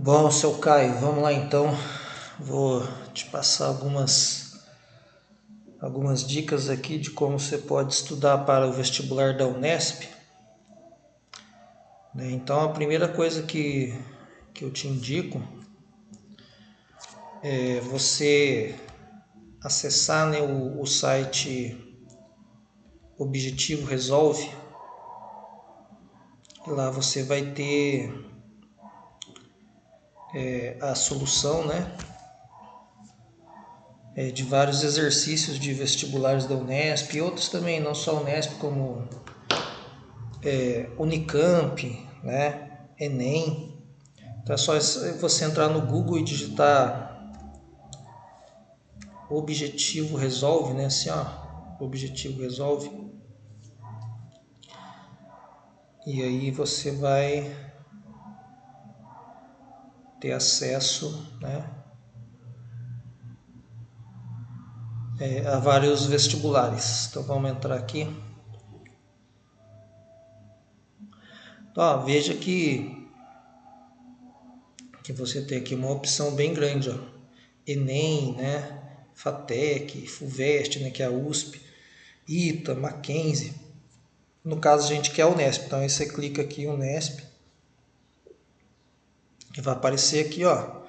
Bom, seu Caio, vamos lá então. Vou te passar algumas dicas aqui de como você pode estudar para o vestibular da Unesp. Então, a primeira coisa que eu te indico é você acessar, o site Objetivo Resolve. Lá você vai ter a solução, de vários exercícios de vestibulares da Unesp e outros também, não só a Unesp, como Unicamp, Enem. Então é só você entrar no Google e digitar Objetivo Resolve, assim, ó, Objetivo Resolve. E aí você vai ter acesso, a vários vestibulares. Então vamos entrar aqui. Então, veja que você tem aqui uma opção bem grande, ó. Enem, FATEC, FUVEST, que é a USP, ITA, Mackenzie. No caso a gente quer a Unesp, então aí você clica aqui Unesp e vai aparecer aqui, ó,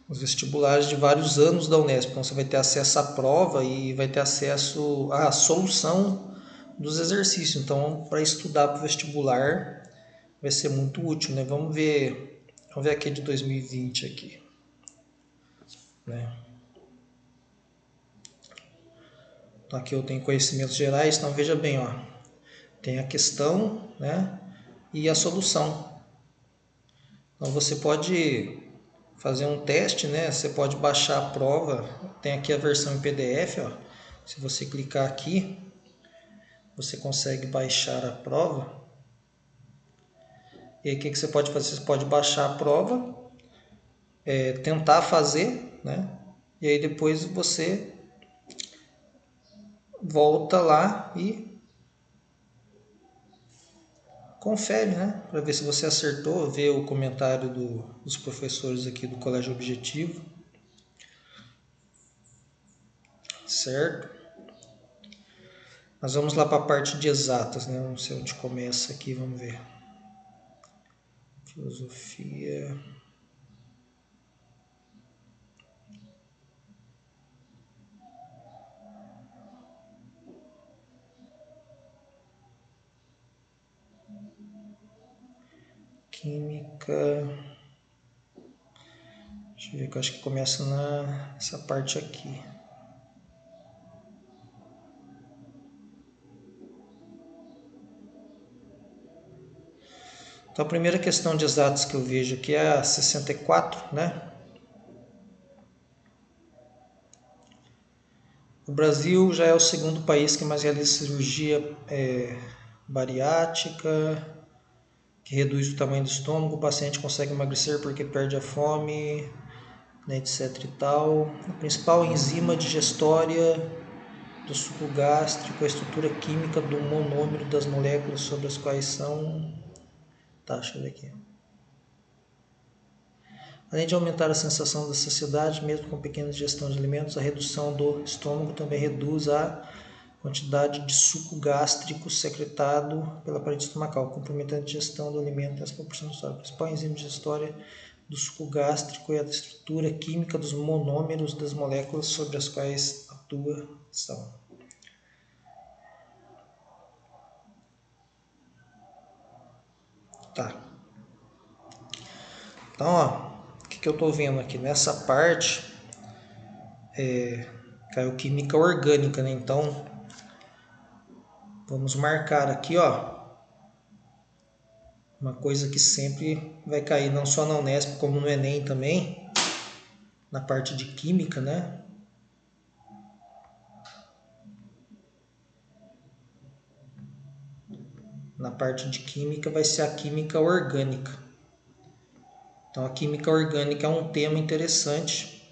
os vestibulares de vários anos da Unesp. Então você vai ter acesso à prova e vai ter acesso à solução dos exercícios. Então, para estudar para o vestibular vai ser muito útil, né? Vamos ver aqui de 2020 aqui, Então aqui eu tenho conhecimentos gerais, então veja bem, ó, tem a questão, e a solução. Então você pode fazer um teste, Você pode baixar a prova, tem aqui a versão em PDF, ó. Se você clicar aqui, você consegue baixar a prova. E aí o que você pode fazer? Você pode baixar a prova, tentar fazer, E aí depois você volta lá e confere, Para ver se você acertou, ver o comentário dos professores aqui do Colégio Objetivo. Certo? Nós vamos lá para a parte de exatas, Não sei onde começa aqui, vamos ver. Filosofia. Química. Deixa eu ver que eu acho que começa nessa parte aqui. Então a primeira questão de exatas que eu vejo aqui é a 64, O Brasil já é o segundo país que mais realiza cirurgia bariátrica, que reduz o tamanho do estômago, o paciente consegue emagrecer porque perde a fome, etc e tal. A principal enzima digestória do suco gástrico, a estrutura química do monômero das moléculas sobre as quais são... Tá, deixa eu ver aqui. Além de aumentar a sensação da saciedade, mesmo com pequena digestão de alimentos, a redução do estômago também reduz a quantidade de suco gástrico secretado pela parede estomacal, comprometendo a digestão do alimento. Essa proporção histórica. A principal enzima digestória do suco gástrico é a estrutura química dos monômeros das moléculas sobre as quais atua são. Tá. Então, ó, o que eu estou vendo aqui? Nessa parte, caiu química orgânica, Então, vamos marcar aqui, ó, uma coisa que sempre vai cair, não só na Unesp, como no Enem também, na parte de química, Na parte de química vai ser a química orgânica. Então, a química orgânica é um tema interessante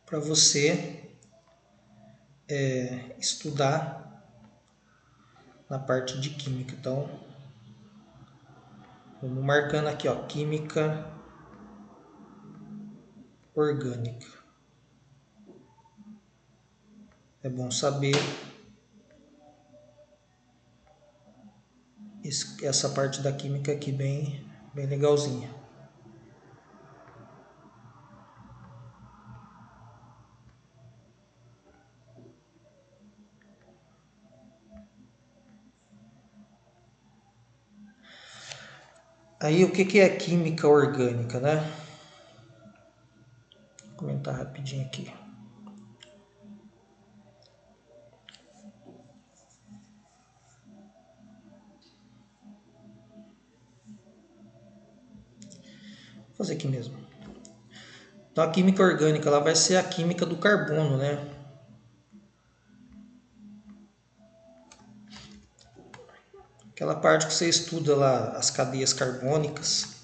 para você estudar na parte de química. Então, Vamos marcando aqui, ó, química orgânica. É bom saber essa parte da química aqui bem legalzinha. Aí o que é química orgânica, né? Vou comentar rapidinho aqui. Vou fazer aqui mesmo. Então a química orgânica ela vai ser a química do carbono, né? Aquela parte que você estuda lá as cadeias carbônicas,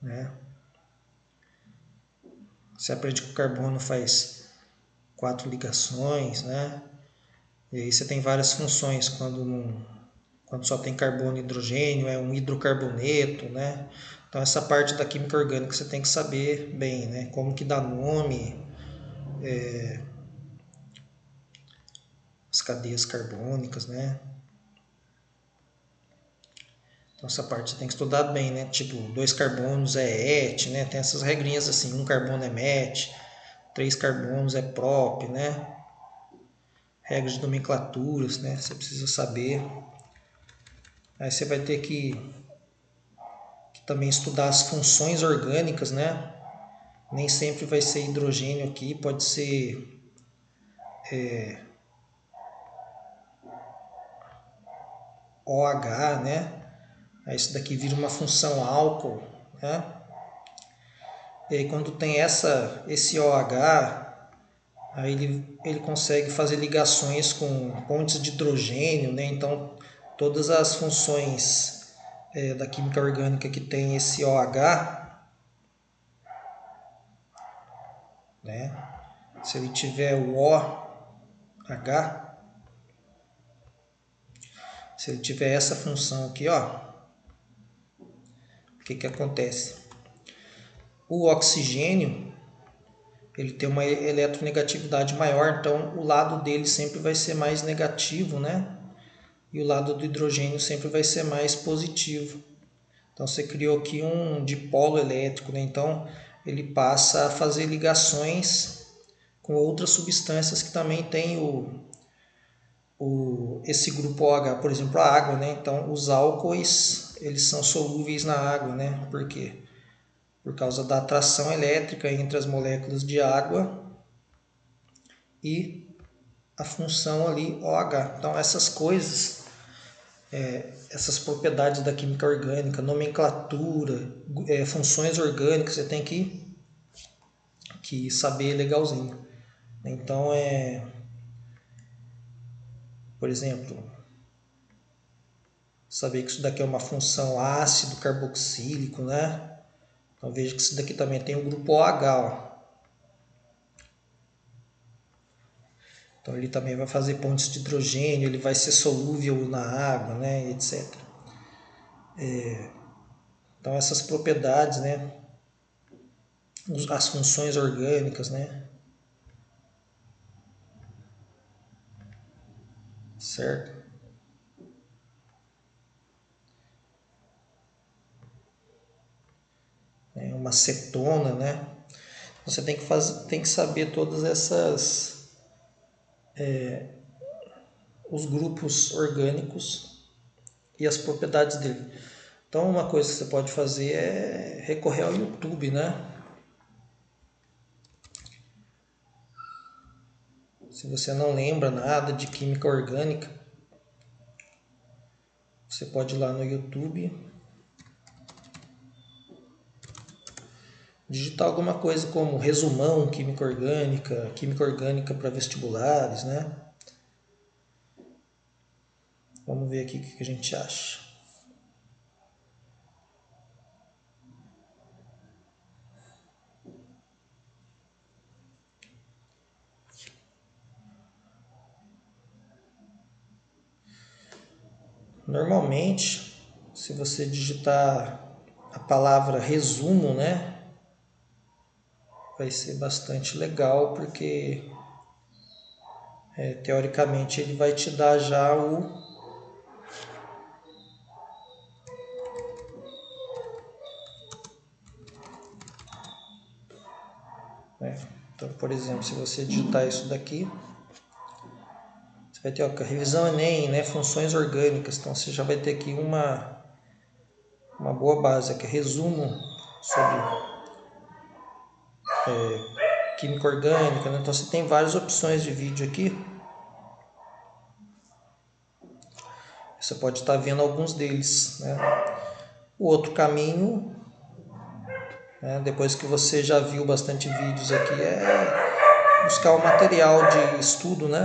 né? Você aprende que o carbono faz 4 ligações, né? E aí você tem várias funções quando só tem carbono e hidrogênio, é um hidrocarboneto, né? Então essa parte da química orgânica você tem que saber bem, né? Como que dá nome, as cadeias carbônicas, né? Então essa parte você tem que estudar bem, né? Tipo, 2 carbonos é et, né? Tem essas regrinhas assim, 1 carbono é met, 3 carbonos é prop, né? Regras de nomenclaturas, né? Você precisa saber. Aí você vai ter que também estudar as funções orgânicas, né? Nem sempre vai ser hidrogênio aqui, pode ser OH, né? Aí isso daqui vira uma função álcool, né? E aí quando tem esse OH, aí ele consegue fazer ligações com pontes de hidrogênio, né? Então todas as funções da química orgânica que tem esse OH, né? Se ele tiver o OH, se ele tiver essa função aqui, ó, o que que acontece? O oxigênio, ele tem uma eletronegatividade maior, então o lado dele sempre vai ser mais negativo, né? E o lado do hidrogênio sempre vai ser mais positivo. Então você criou aqui um dipolo elétrico, né? Então ele passa a fazer ligações com outras substâncias que também têm esse grupo OH, por exemplo, a água, né? Então os álcoois, eles são solúveis na água, né? Por quê? Por causa da atração elétrica entre as moléculas de água e a função ali OH. Então essas coisas, essas propriedades da química orgânica, nomenclatura, funções orgânicas, você tem que saber legalzinho. Então por exemplo, saber que isso daqui é uma função ácido carboxílico, né? Então veja que isso daqui também tem o grupo OH, ó. Então ele também vai fazer pontes de hidrogênio, ele vai ser solúvel na água, né, etc. Então essas propriedades, né, as funções orgânicas, né, certo? É uma cetona, né? Você tem que saber todas os grupos orgânicos e as propriedades dele. Então uma coisa que você pode fazer é recorrer ao YouTube, né? Se você não lembra nada de química orgânica, você pode ir lá no YouTube, digitar alguma coisa como resumão química orgânica para vestibulares, né? Vamos ver aqui o que a gente acha. Normalmente, se você digitar a palavra resumo, né, vai ser bastante legal, porque teoricamente ele vai te dar já o Então, por exemplo, se você digitar isso daqui, você vai ter a revisão Enem, né, funções orgânicas. Então você já vai ter aqui uma boa base, que é resumo sobre química orgânica, né? Então você tem várias opções de vídeo aqui. Você pode estar vendo alguns deles, né? O outro caminho, né, depois que você já viu bastante vídeos aqui, é buscar o material de estudo, né?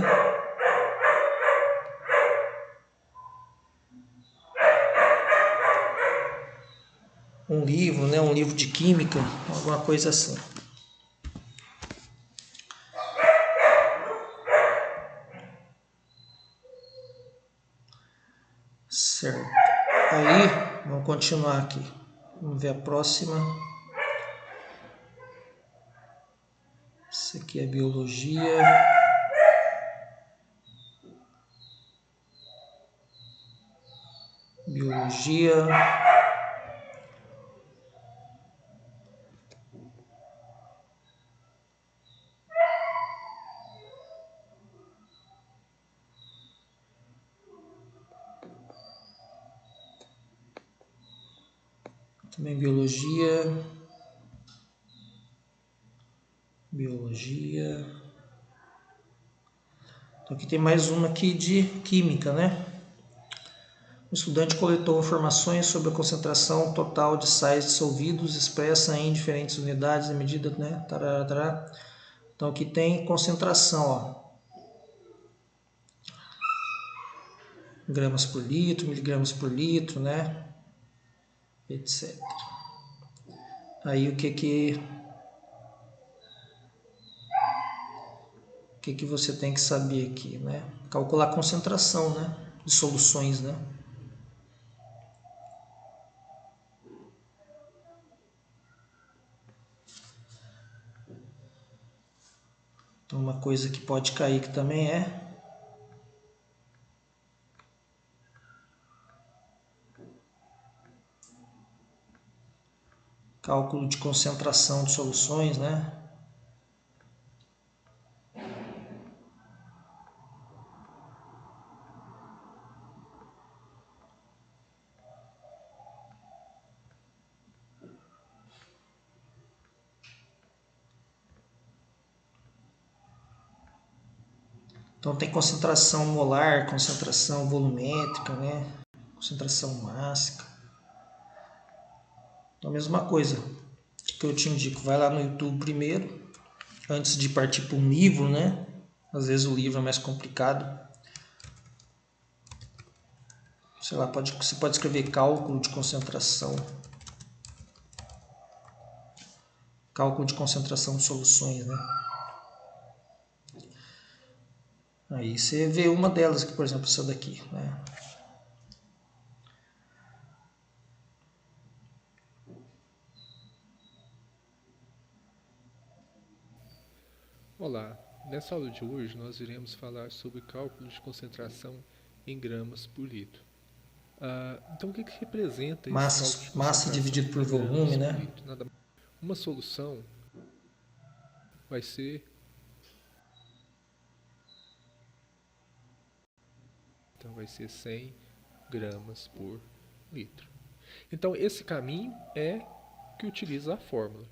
Um livro, né? Um livro de química, alguma coisa assim. Certo. Aí, vamos continuar aqui. Vamos ver a próxima. Isso aqui é biologia. Biologia. Também biologia. Biologia. Então aqui tem mais uma aqui de química, né? O estudante coletou informações sobre a concentração total de sais dissolvidos expressa em diferentes unidades de medida, né? Tarará, tarará. Então aqui tem concentração, ó. Gramas por litro, miligramas por litro, né? Etc. Aí o que você tem que saber aqui, né? Calcular a concentração, né, de soluções, né? Então, uma coisa que pode cair que também é cálculo de concentração de soluções, né? Então tem concentração molar, concentração volumétrica, né? Concentração mássica. Então a mesma coisa que eu te indico, vai lá no YouTube primeiro, antes de partir para um livro, né? Às vezes o livro é mais complicado. Sei lá, você pode escrever cálculo de concentração. Cálculo de concentração de soluções, né? Aí você vê uma delas, que por exemplo essa daqui, né? Olá, nessa aula de hoje nós iremos falar sobre cálculo de concentração em gramas por litro. Então o que representa esse cálculo de Massa concentração dividido por em gramas volume, por né? litro? Uma solução vai ser então vai ser 100 gramas por litro. Então esse caminho é que utiliza a fórmula.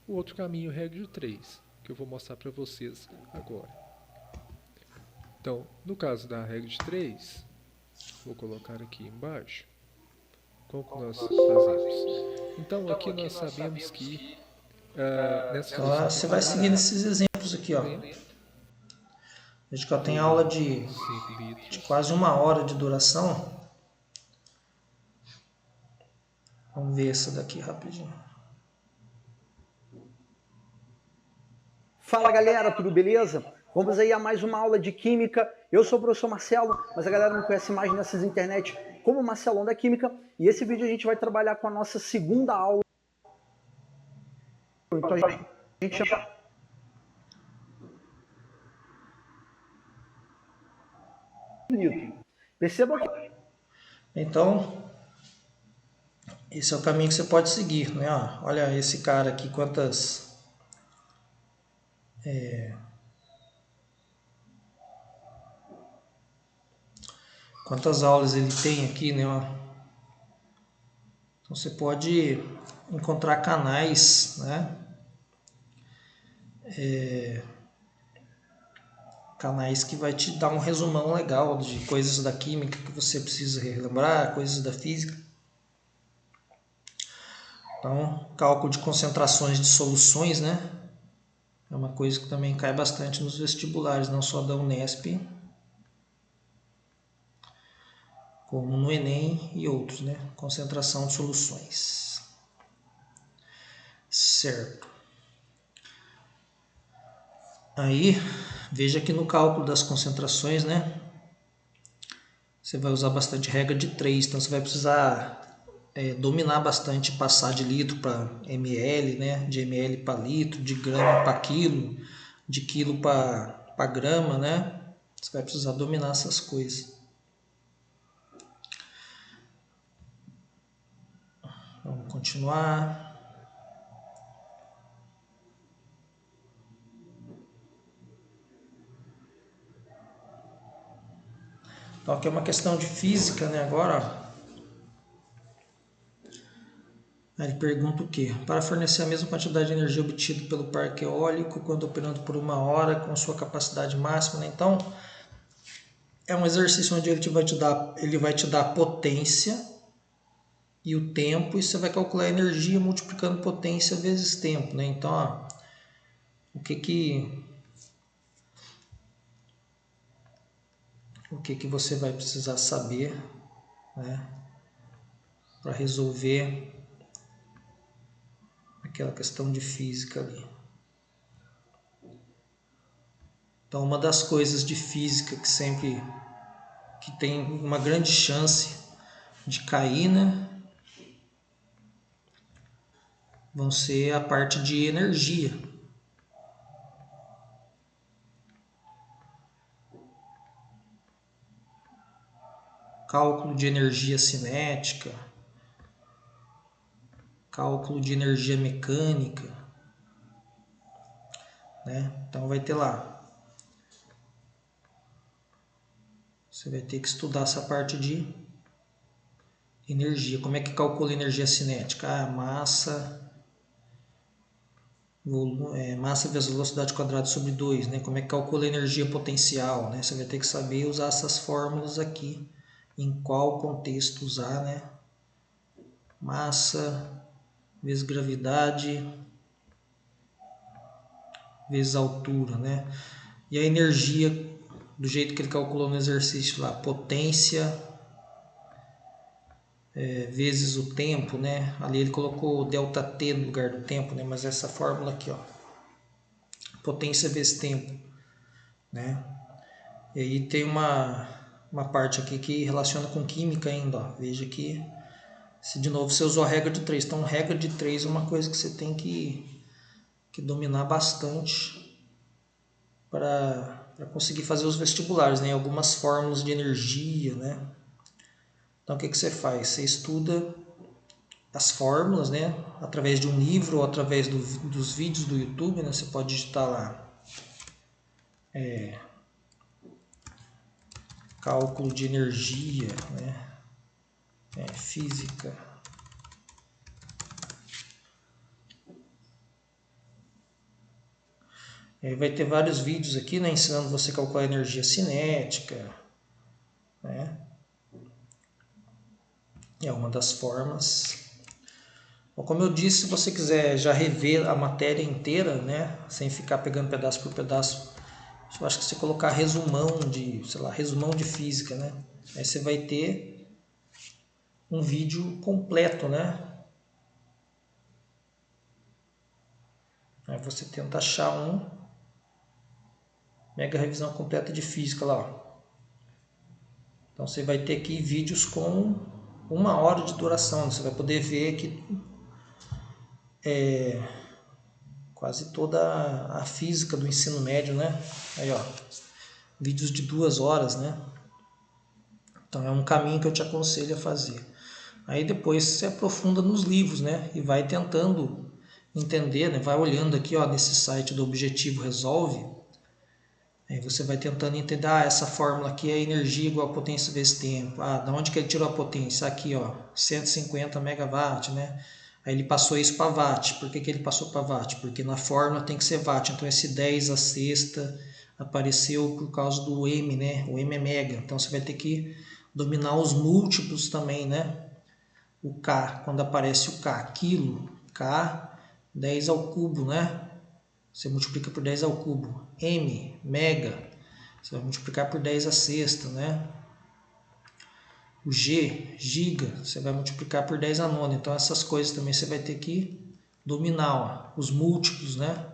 O outro caminho, regra de 3, que eu vou mostrar para vocês agora. Então, no caso da regra de 3, vou colocar aqui embaixo. Como que nós fazemos? Então, aqui nós sabemos que nessa Então você vai seguindo esses exemplos aqui, ó. Veja que tem aula de quase 1 hora de duração. Vamos ver essa daqui rapidinho. Fala galera, tudo beleza? Vamos aí a mais uma aula de Química. Eu sou o professor Marcelo, mas a galera me conhece mais nessas internet como Marcelão da Química, e esse vídeo a gente vai trabalhar com a nossa segunda aula. Então a gente chama... Perceba que... Então, esse é o caminho que você pode seguir, né? Olha esse cara aqui, quantas aulas ele tem aqui, né? Então você pode encontrar canais, né? Canais que vai te dar um resumão legal de coisas da química que você precisa relembrar, coisas da física. Então, cálculo de concentrações de soluções, né? É uma coisa que também cai bastante nos vestibulares, não só da Unesp, como no Enem e outros, né? Concentração de soluções. Certo. Aí, veja que no cálculo das concentrações, né? Você vai usar bastante regra de 3, então você vai precisar dominar bastante passar de litro para ml, né? De ml para litro, de grama para quilo, de quilo para grama, né? Você vai precisar dominar essas coisas. Vamos continuar. Então aqui é uma questão de física, né? Agora, ó. Ele pergunta o quê? Para fornecer a mesma quantidade de energia obtida pelo parque eólico quando operando por 1 hora com sua capacidade máxima, né? Então, é um exercício onde ele vai te dar a potência e o tempo, e você vai calcular a energia multiplicando potência vezes tempo, né? Então, ó, o que você vai precisar saber, né, para resolver aquela questão de física ali. Então, uma das coisas de física que tem uma grande chance de cair, né, vão ser a parte de energia. Cálculo de energia cinética, cálculo de energia mecânica, né? Então vai ter lá. Você vai ter que estudar essa parte de energia. Como é que calcula a energia cinética? Massa vezes velocidade quadrada sobre 2, né? Como é que calcula a energia potencial, né? Você vai ter que saber usar essas fórmulas aqui, em qual contexto usar, né? Massa vezes gravidade vezes altura, né? E a energia, do jeito que ele calculou no exercício lá, potência vezes o tempo, né? Ali ele colocou ΔT no lugar do tempo, né? Mas essa fórmula aqui, ó, potência vezes tempo, né? E aí tem uma parte aqui que relaciona com química ainda, ó. Veja que, de novo, você usou a regra de 3. Então, regra de 3 é uma coisa que você tem que dominar bastante para conseguir fazer os vestibulares, né? Algumas fórmulas de energia, né? Então, o que você faz? Você estuda as fórmulas, né? Através de um livro ou através dos vídeos do YouTube, né? Você pode digitar lá cálculo de energia, né? Física. Vai ter vários vídeos aqui, né, ensinando você a calcular a energia cinética, né? É uma das formas. Bom, como eu disse, se você quiser já rever a matéria inteira, né, sem ficar pegando pedaço por pedaço, eu acho que você colocar resumão de física, né? Aí você vai ter um vídeo completo, né? Aí você tenta achar mega revisão completa de física lá, ó. Então você vai ter aqui vídeos com 1 hora de duração. Você vai poder ver que quase toda a física do ensino médio, né? Aí, ó, vídeos de 2 horas, né? Então é um caminho que eu te aconselho a fazer. Aí depois você aprofunda nos livros, né? E vai tentando entender, né? Vai olhando aqui, ó, nesse site do Objetivo Resolve. Aí você vai tentando entender, essa fórmula aqui é energia igual a potência vezes tempo. Da onde que ele tirou a potência? Aqui, ó, 150 megawatt, né? Aí ele passou isso para watt. Por que ele passou para watt? Porque na fórmula tem que ser watt. Então esse 10 a sexta apareceu por causa do M, né? O M é mega. Então você vai ter que dominar os múltiplos também, né? O K, quando aparece o K, quilo, K, 10 ao cubo, né? Você multiplica por 10 ao cubo. M, mega, você vai multiplicar por 10 a sexta, né? O G, giga, você vai multiplicar por 10 a nona. Então essas coisas também você vai ter que dominar, ó, os múltiplos, né?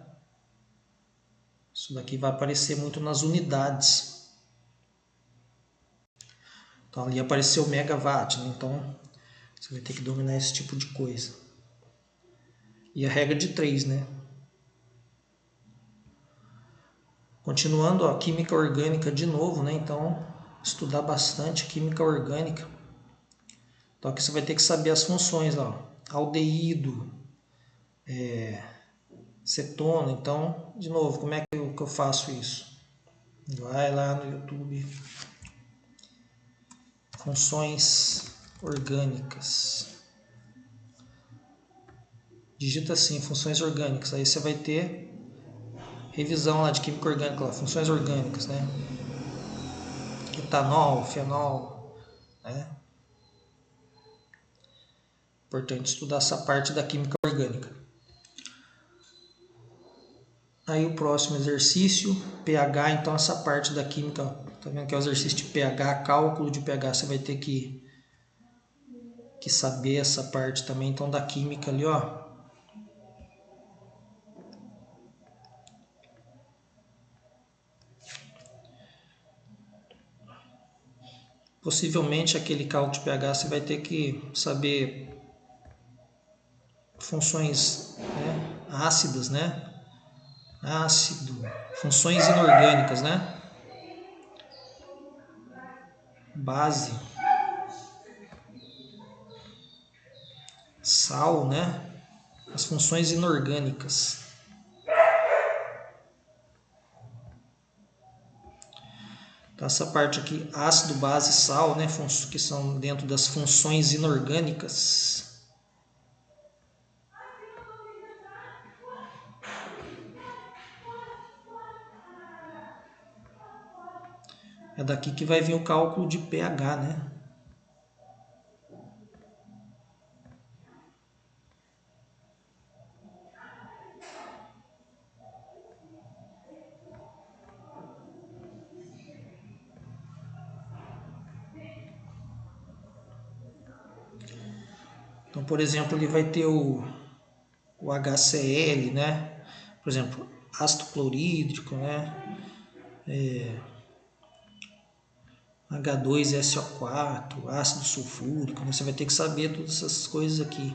Isso daqui vai aparecer muito nas unidades. Então ali apareceu megawatt, né? Então você vai ter que dominar esse tipo de coisa. E a regra de 3, né? Continuando, ó, química orgânica de novo, né? Então, estudar bastante química orgânica. Então, aqui você vai ter que saber as funções, ó. Aldeído, cetona. Então, de novo, como é que eu faço isso? Vai lá no YouTube. Funções orgânicas. Digita assim, funções orgânicas. Aí você vai ter revisão lá de química orgânica, lá, funções orgânicas, né? Etanol, fenol, né? Importante estudar essa parte da química orgânica. Aí o próximo exercício, pH, então essa parte da química, tá vendo que é o exercício de pH, cálculo de pH, você vai ter que saber essa parte também, então da química ali, ó. Possivelmente aquele cálculo de pH você vai ter que saber funções, né, ácidas, né? Ácido, funções inorgânicas, né? Base, sal, né? As funções inorgânicas. Então, essa parte aqui, ácido, base, sal, né, que são dentro das funções inorgânicas. É daqui que vai vir o cálculo de pH, né? Então, por exemplo, ele vai ter o HCl, né? Por exemplo, ácido clorídrico, né? H2SO4, ácido sulfúrico, né? Você vai ter que saber todas essas coisas aqui.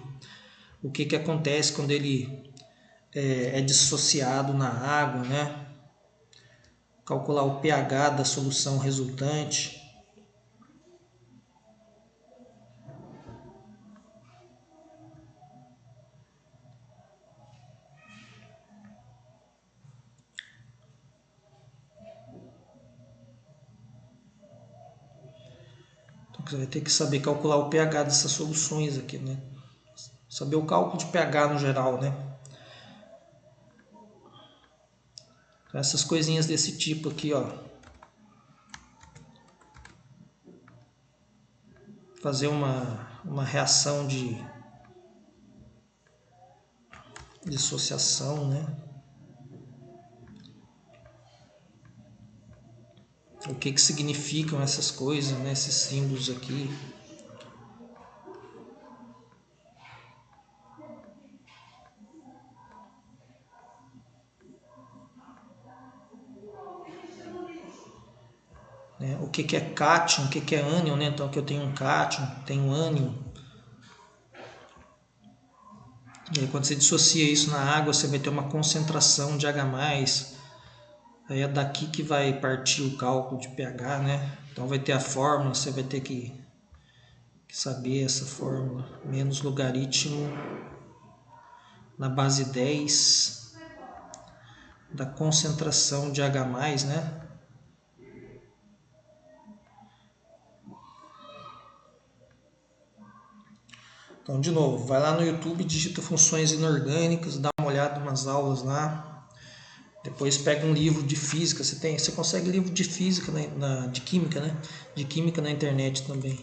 O que acontece quando ele é dissociado na água, né? Calcular o pH da solução resultante. Então você vai ter que saber calcular o pH dessas soluções aqui, né? Saber o cálculo de pH no geral, né? Então, essas coisinhas desse tipo aqui, ó. Fazer uma reação de dissociação, né? O que significam essas coisas, né? Esses símbolos aqui. Né? que é cátion, o que é ânion, né? Então aqui eu tenho um cátion, tenho um ânion. E aí, quando você dissocia isso na água, você vai ter uma concentração de H+. Aí é daqui que vai partir o cálculo de pH, né? Então vai ter a fórmula, você vai ter que saber essa fórmula. Menos logaritmo na base 10 da concentração de H+, né? Então, de novo, vai lá no YouTube, digita funções inorgânicas, dá uma olhada em umas aulas lá. Depois pega um livro de física, você consegue livro de física, de química, né? De química na internet também.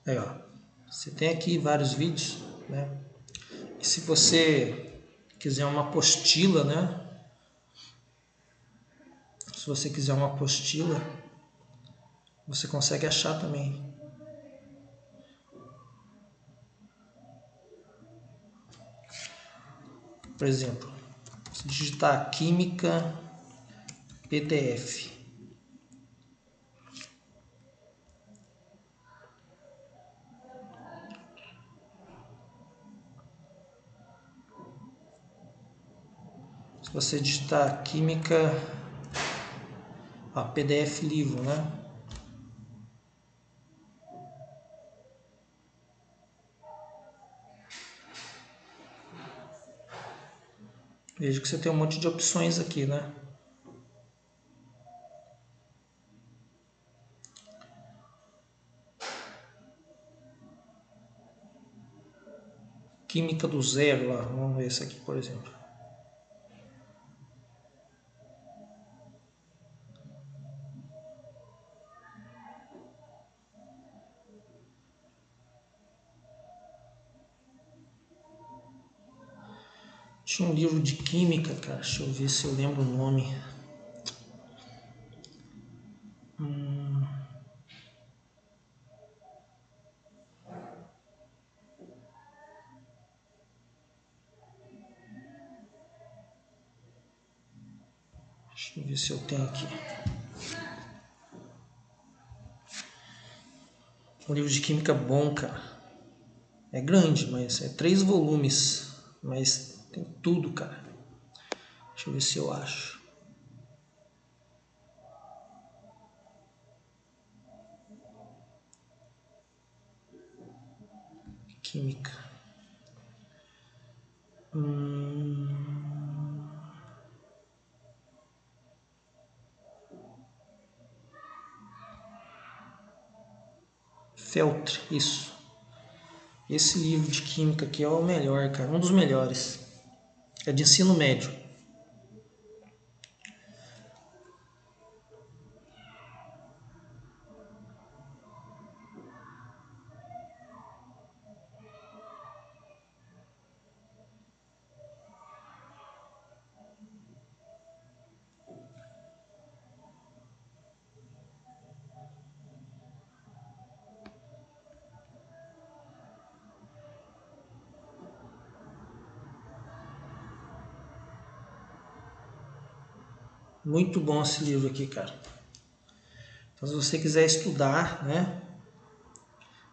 Aí, ó, você tem aqui vários vídeos, né? E se você quiser uma apostila, né? Se você quiser uma apostila, você consegue achar também. Por exemplo, se digitar Química PDF. Se você digitar Química, PDF livro, né? Veja que você tem um monte de opções aqui, né? Química do zero lá, vamos ver esse aqui, por exemplo. Tinha um livro de química, cara, deixa eu ver se eu lembro o nome. Deixa eu ver se eu tenho aqui. Um livro de química bom, cara. É grande, mas é 3 volumes. Mas tem tudo, cara. Deixa eu ver se eu acho. Química. Feltre, isso. Esse livro de química aqui é o melhor, cara. Um dos melhores. É de ensino médio. Muito bom esse livro aqui, cara. Então, se você quiser estudar, né?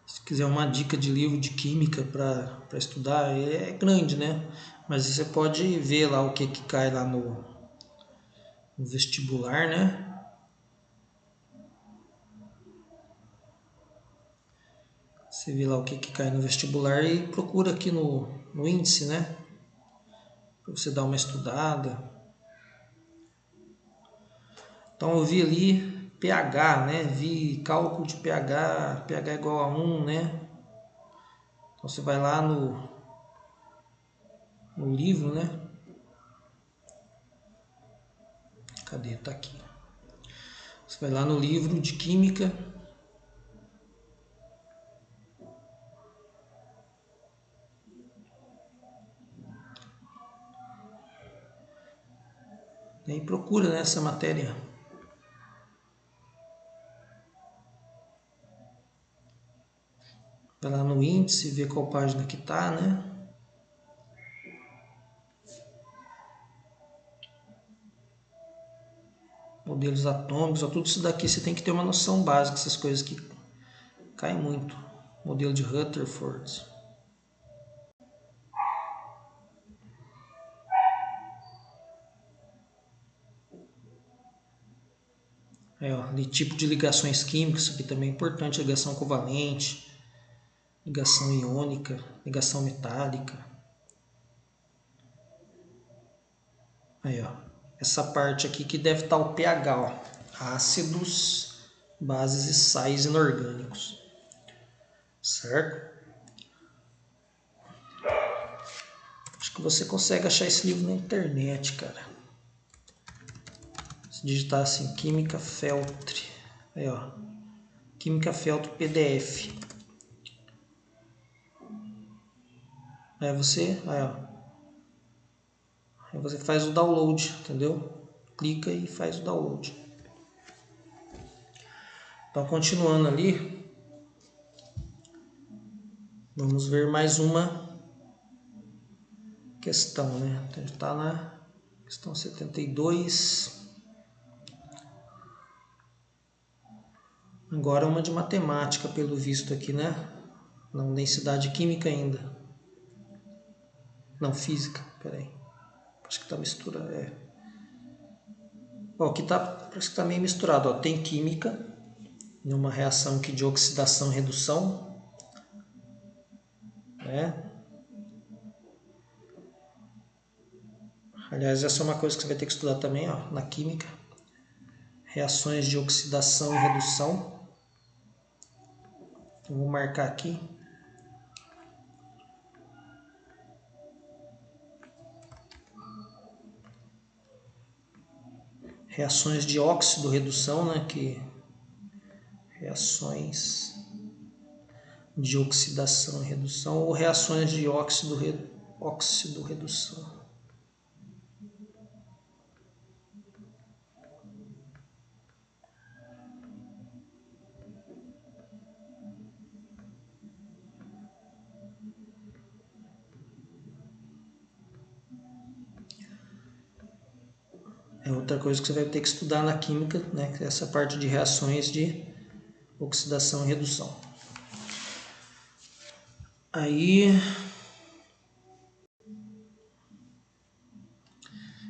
Se quiser uma dica de livro de química para estudar, é grande, né? Mas você pode ver lá o que cai lá no vestibular, né? Você vê lá o que cai no vestibular e procura aqui no índice, né? Para você dar uma estudada. Então eu vi ali pH, né? Vi cálculo de pH, pH igual a 1, né? Então você vai lá no livro, né? Cadê? Tá aqui. Você vai lá no livro de química. E procura, né, essa matéria. Vai lá no índice, ver qual página que tá, né? modelos atômicos, tudo isso daqui você tem que ter uma noção básica, essas coisas que caem muito. Modelo de Rutherford. Aí, ó, de tipo de ligações químicas, isso aqui também é importante, ligação covalente, ligação iônica, ligação metálica. Aí, ó, essa parte aqui que deve estar o pH, ó, ácidos, bases e sais inorgânicos, certo? Acho que você consegue achar esse livro na internet, cara. Se digitar assim, Química Feltre, aí, ó, Química Feltre PDF. Aí você, aí, ó. Aí você faz o download, entendeu? Clica e faz o download. Então, continuando ali, vamos ver mais uma questão, né? Então, a gente está na questão 72. Agora uma de matemática, pelo visto aqui, né? Não, densidade química ainda. Não, física, peraí. Acho que está misturado, Ó, aqui parece que está meio misturado, ó. Tem química, numa reação aqui de oxidação e redução, né? Aliás, essa é uma coisa que você vai ter que estudar também, ó, na química. Reações de oxidação e redução. Eu vou marcar aqui. Reações de óxido-redução, né? Reações de oxidação e redução ou reações de óxido-redução. É outra coisa que você vai ter que estudar na química, né? Essa parte de reações de oxidação e redução. Aí,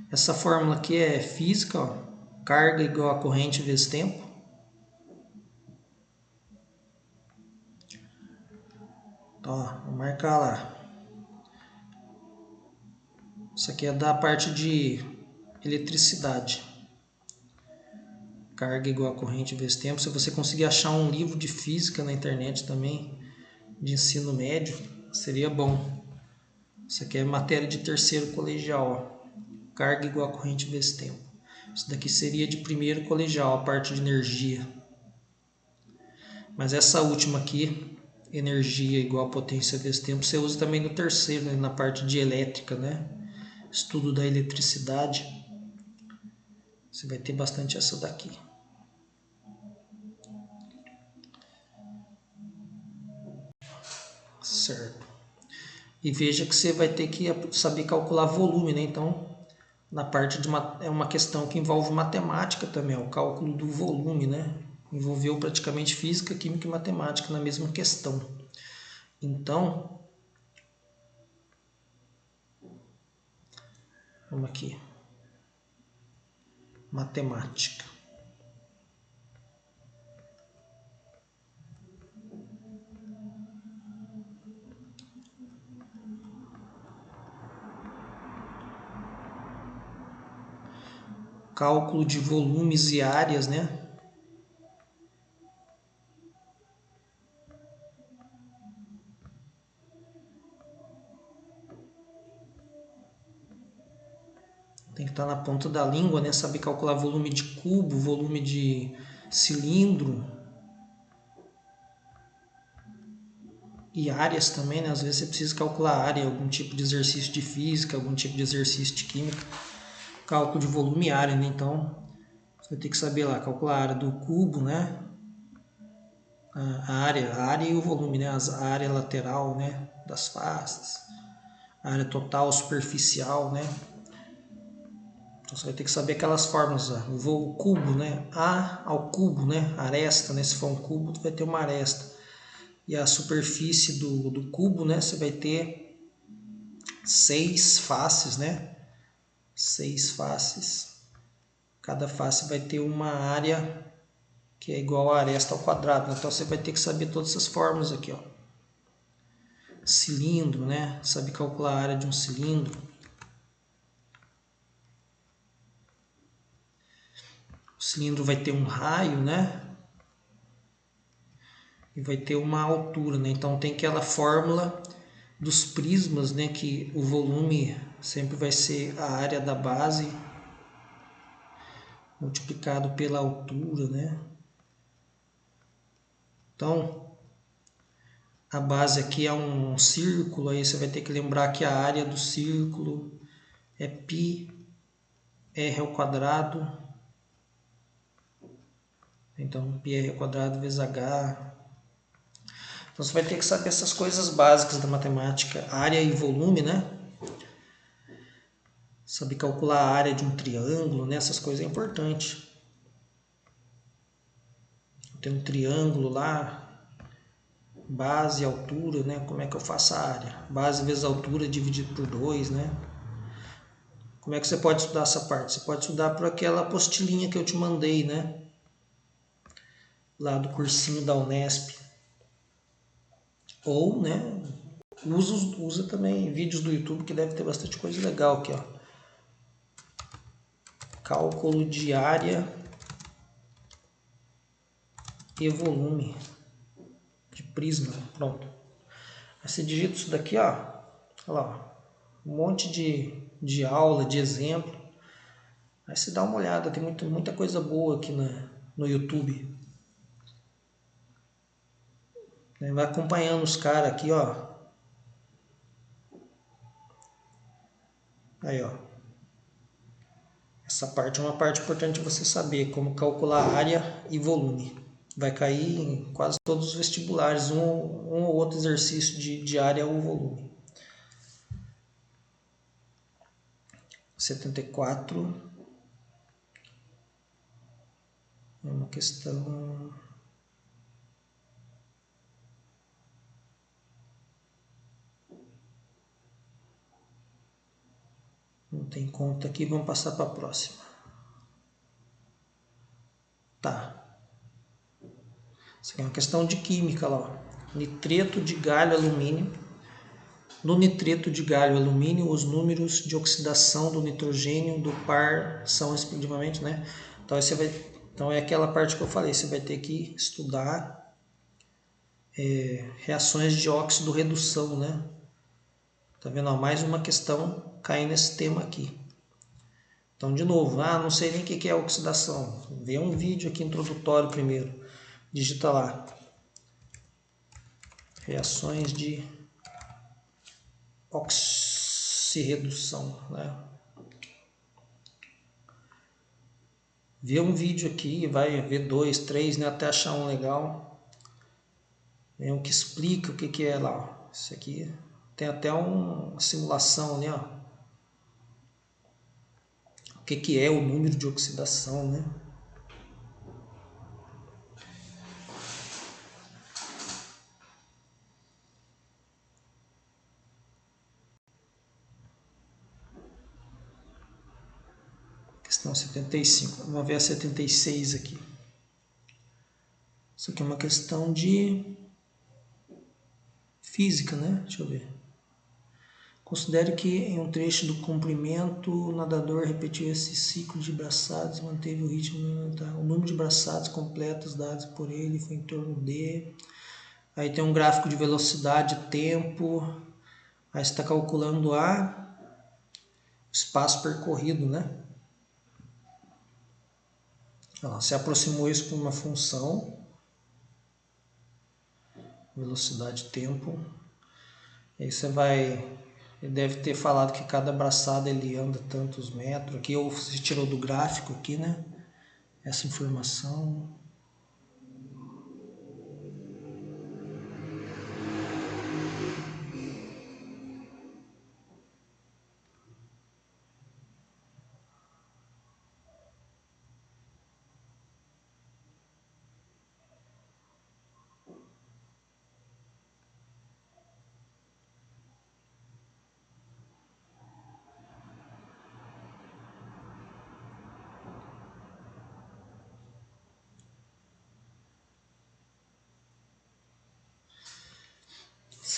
essa fórmula aqui é física, ó. Carga igual a corrente vezes tempo. Então, ó, vou marcar lá. Isso aqui é da parte de eletricidade. Carga igual a corrente vezes tempo. Se você conseguir achar um livro de física na internet também, de ensino médio, seria bom. Isso aqui é matéria de terceiro colegial, ó. Carga igual a corrente vezes tempo. Isso daqui seria de primeiro colegial, a parte de energia. Mas essa última aqui, energia igual a potência vezes tempo, você usa também no terceiro, né, na parte de elétrica, né? Estudo da eletricidade. Você vai ter bastante essa daqui. Certo. E veja que você vai ter que saber calcular volume, né? Então, na parte é uma questão que envolve matemática também, o cálculo do volume, né? Envolveu praticamente física, química e matemática na mesma questão. Então, vamos aqui. Matemática. Cálculo de volumes e áreas, né? Tem que estar na ponta da língua, né? Saber calcular volume de cubo, volume de cilindro. E áreas também, né? Às vezes você precisa calcular área, algum tipo de exercício de física, algum tipo de exercício de química. Cálculo de volume e área, né? Então, você vai ter que saber lá, calcular a área do cubo, né? A área e o volume, né? A área lateral, né? Das faces. A área total superficial, né? Então você vai ter que saber aquelas fórmulas, o cubo, né? A ao cubo, né? Aresta, né? Se for um cubo, tu vai ter uma aresta. E a superfície do cubo, né? Você vai ter 6 faces, né? 6 faces. Cada face vai ter uma área que é igual a aresta ao quadrado. Então você vai ter que saber todas essas fórmulas aqui, ó. Cilindro, né? Sabe calcular a área de um cilindro. O cilindro vai ter um raio, né? E vai ter uma altura, né? Então tem aquela fórmula dos prismas, né? Que o volume sempre vai ser a área da base multiplicado pela altura, né? Então, a base aqui é um círculo, aí você vai ter que lembrar que a área do círculo é π r ao quadrado. Então, πr ao quadrado vezes h. Então, você vai ter que saber essas coisas básicas da matemática. Área e volume, né? Saber calcular a área de um triângulo, né? Essas coisas é importante. Tem um triângulo lá, base e altura, né? Como é que eu faço a área? Base vezes altura dividido por 2, né? Como é que você pode estudar essa parte? Você pode estudar por aquela apostilinha que eu te mandei, né? Lá do cursinho da Unesp. Ou, né? Usa também vídeos do YouTube que deve ter bastante coisa legal aqui, ó. Cálculo de área e volume de prisma. Pronto. Aí você digita isso daqui, ó. Olha lá, ó. Um monte de aula, de exemplo. Aí você dá uma olhada, tem muita coisa boa aqui no YouTube. Vai acompanhando os caras aqui, ó. Aí, ó. Essa parte é uma parte importante você saber, como calcular área e volume. Vai cair em quase todos os vestibulares, um ou outro exercício de área ou volume. 74 é uma questão... Não tem conta aqui, vamos passar para a próxima. Tá. Isso aqui é uma questão de química lá, ó. Nitreto de galho alumínio. No nitreto de galho alumínio, os números de oxidação do nitrogênio do par são respectivamente, né? Então é aquela parte que eu falei, você vai ter que estudar reações de óxido-redução, né? Tá vendo? Ó, mais uma questão caindo nesse tema aqui. Então, de novo, não sei nem o que é oxidação. Vê um vídeo aqui introdutório primeiro. Digita lá. Reações de oxirredução, né? Vê um vídeo aqui, vai ver 2, 3, né, até achar um legal. Tem um que explica o que é lá. Isso aqui tem até uma simulação ali, ó. O que é o número de oxidação, né? Questão 75. Vamos ver a 76 aqui. Isso aqui é uma questão de física, né? Deixa eu ver. Considere que em um trecho do comprimento o nadador repetiu esse ciclo de braçadas e manteve o ritmo. O número de braçadas completas dados por ele foi em torno de... Aí tem um gráfico de velocidade, tempo. Aí você está calculando o espaço percorrido, né? Você aproximou isso por uma função. Velocidade, tempo. Aí você vai... Ele deve ter falado que cada braçada ele anda tantos metros. Aqui ou você tirou do gráfico aqui, né? Essa informação.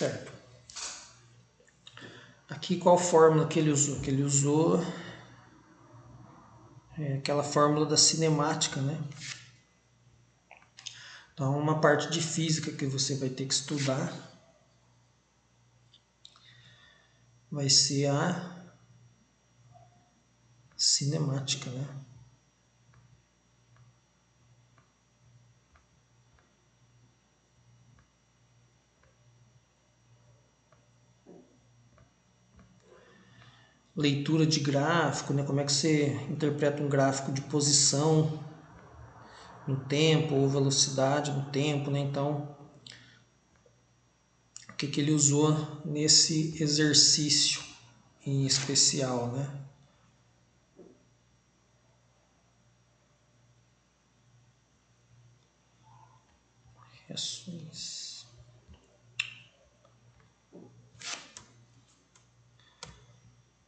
Certo. Aqui qual fórmula que ele usou? Que ele usou aquela fórmula da cinemática, né? Então, uma parte de física que você vai ter que estudar vai ser a cinemática, né? Leitura de gráfico, né? Como é que você interpreta um gráfico de posição no tempo ou velocidade no tempo, né? Então, o que ele usou nesse exercício em especial, né? Reações.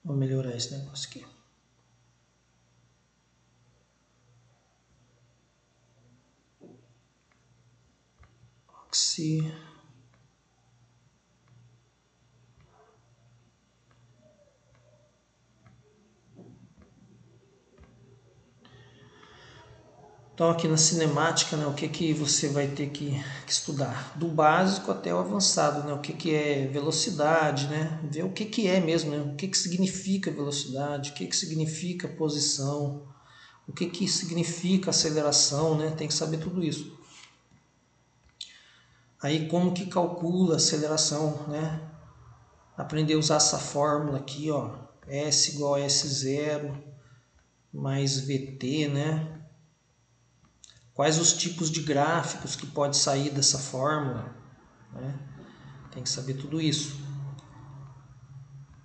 Vou melhorar esse negócio aqui. Oxi. Então aqui na cinemática, né, o que você vai ter que estudar? Do básico até o avançado, né? O que é velocidade, né? Ver o que é mesmo, né? O que significa velocidade, o que significa posição, o que significa aceleração, né? Tem que saber tudo isso. Aí como que calcula a aceleração, né? Aprender a usar essa fórmula aqui, ó, S igual a S0 mais VT, né? Quais os tipos de gráficos que pode sair dessa fórmula, né? Tem que saber tudo isso,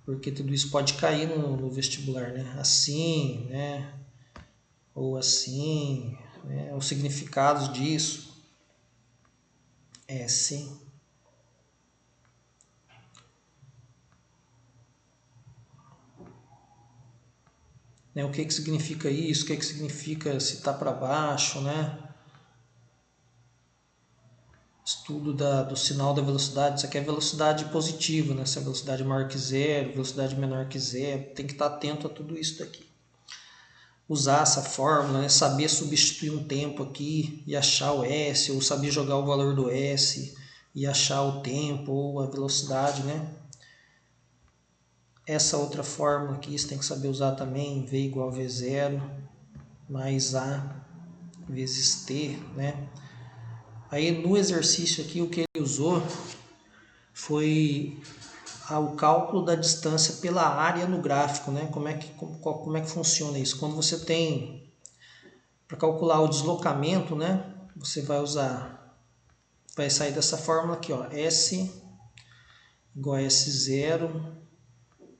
porque tudo isso pode cair no vestibular, né? Assim, né? Ou assim, né? Os significados disso. Sim. Né? O que significa isso? O que significa se está para baixo, né? Estudo do sinal da velocidade. Isso aqui é velocidade positiva, né? Se a velocidade é maior que zero, velocidade menor que zero. Tem que estar atento a tudo isso daqui. Usar essa fórmula, né? Saber substituir um tempo aqui e achar o S, ou saber jogar o valor do S e achar o tempo ou a velocidade, né? Essa outra fórmula aqui você tem que saber usar também, V igual a V0 mais A vezes T, né? Aí no exercício aqui o que ele usou foi o cálculo da distância pela área no gráfico, né? Como é que funciona isso? Quando você tem, para calcular o deslocamento, né? Você vai sair dessa fórmula aqui, ó, S igual a S0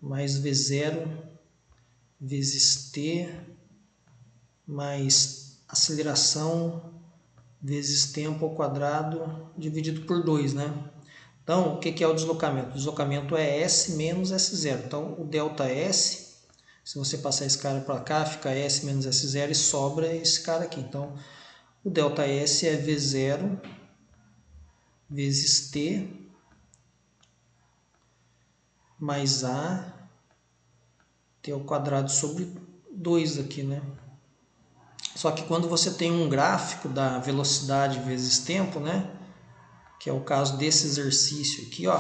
mais V0 vezes T mais aceleração vezes tempo ao quadrado dividido por 2, né? Então, o que é o deslocamento? O deslocamento é S menos S0. Então, o delta S, se você passar esse cara para cá, fica S menos S0 e sobra esse cara aqui. Então, o delta S é V0 vezes T mais A T ao quadrado sobre 2 aqui, né? Só que quando você tem um gráfico da velocidade vezes tempo, né? Que é o caso desse exercício aqui, ó.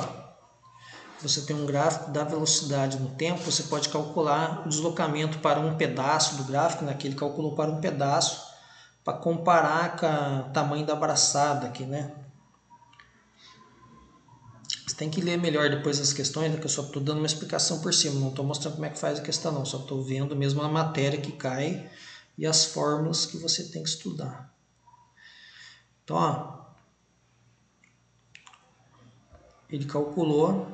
Você tem um gráfico da velocidade no tempo, você pode calcular o deslocamento para um pedaço do gráfico, né, que ele calculou para um pedaço, para comparar com o tamanho da abraçada aqui, né? Você tem que ler melhor depois as questões, né, que eu só estou dando uma explicação por cima, não estou mostrando como é que faz a questão não, só estou vendo mesmo a matéria que cai e as fórmulas que você tem que estudar. Então, ó, ele calculou,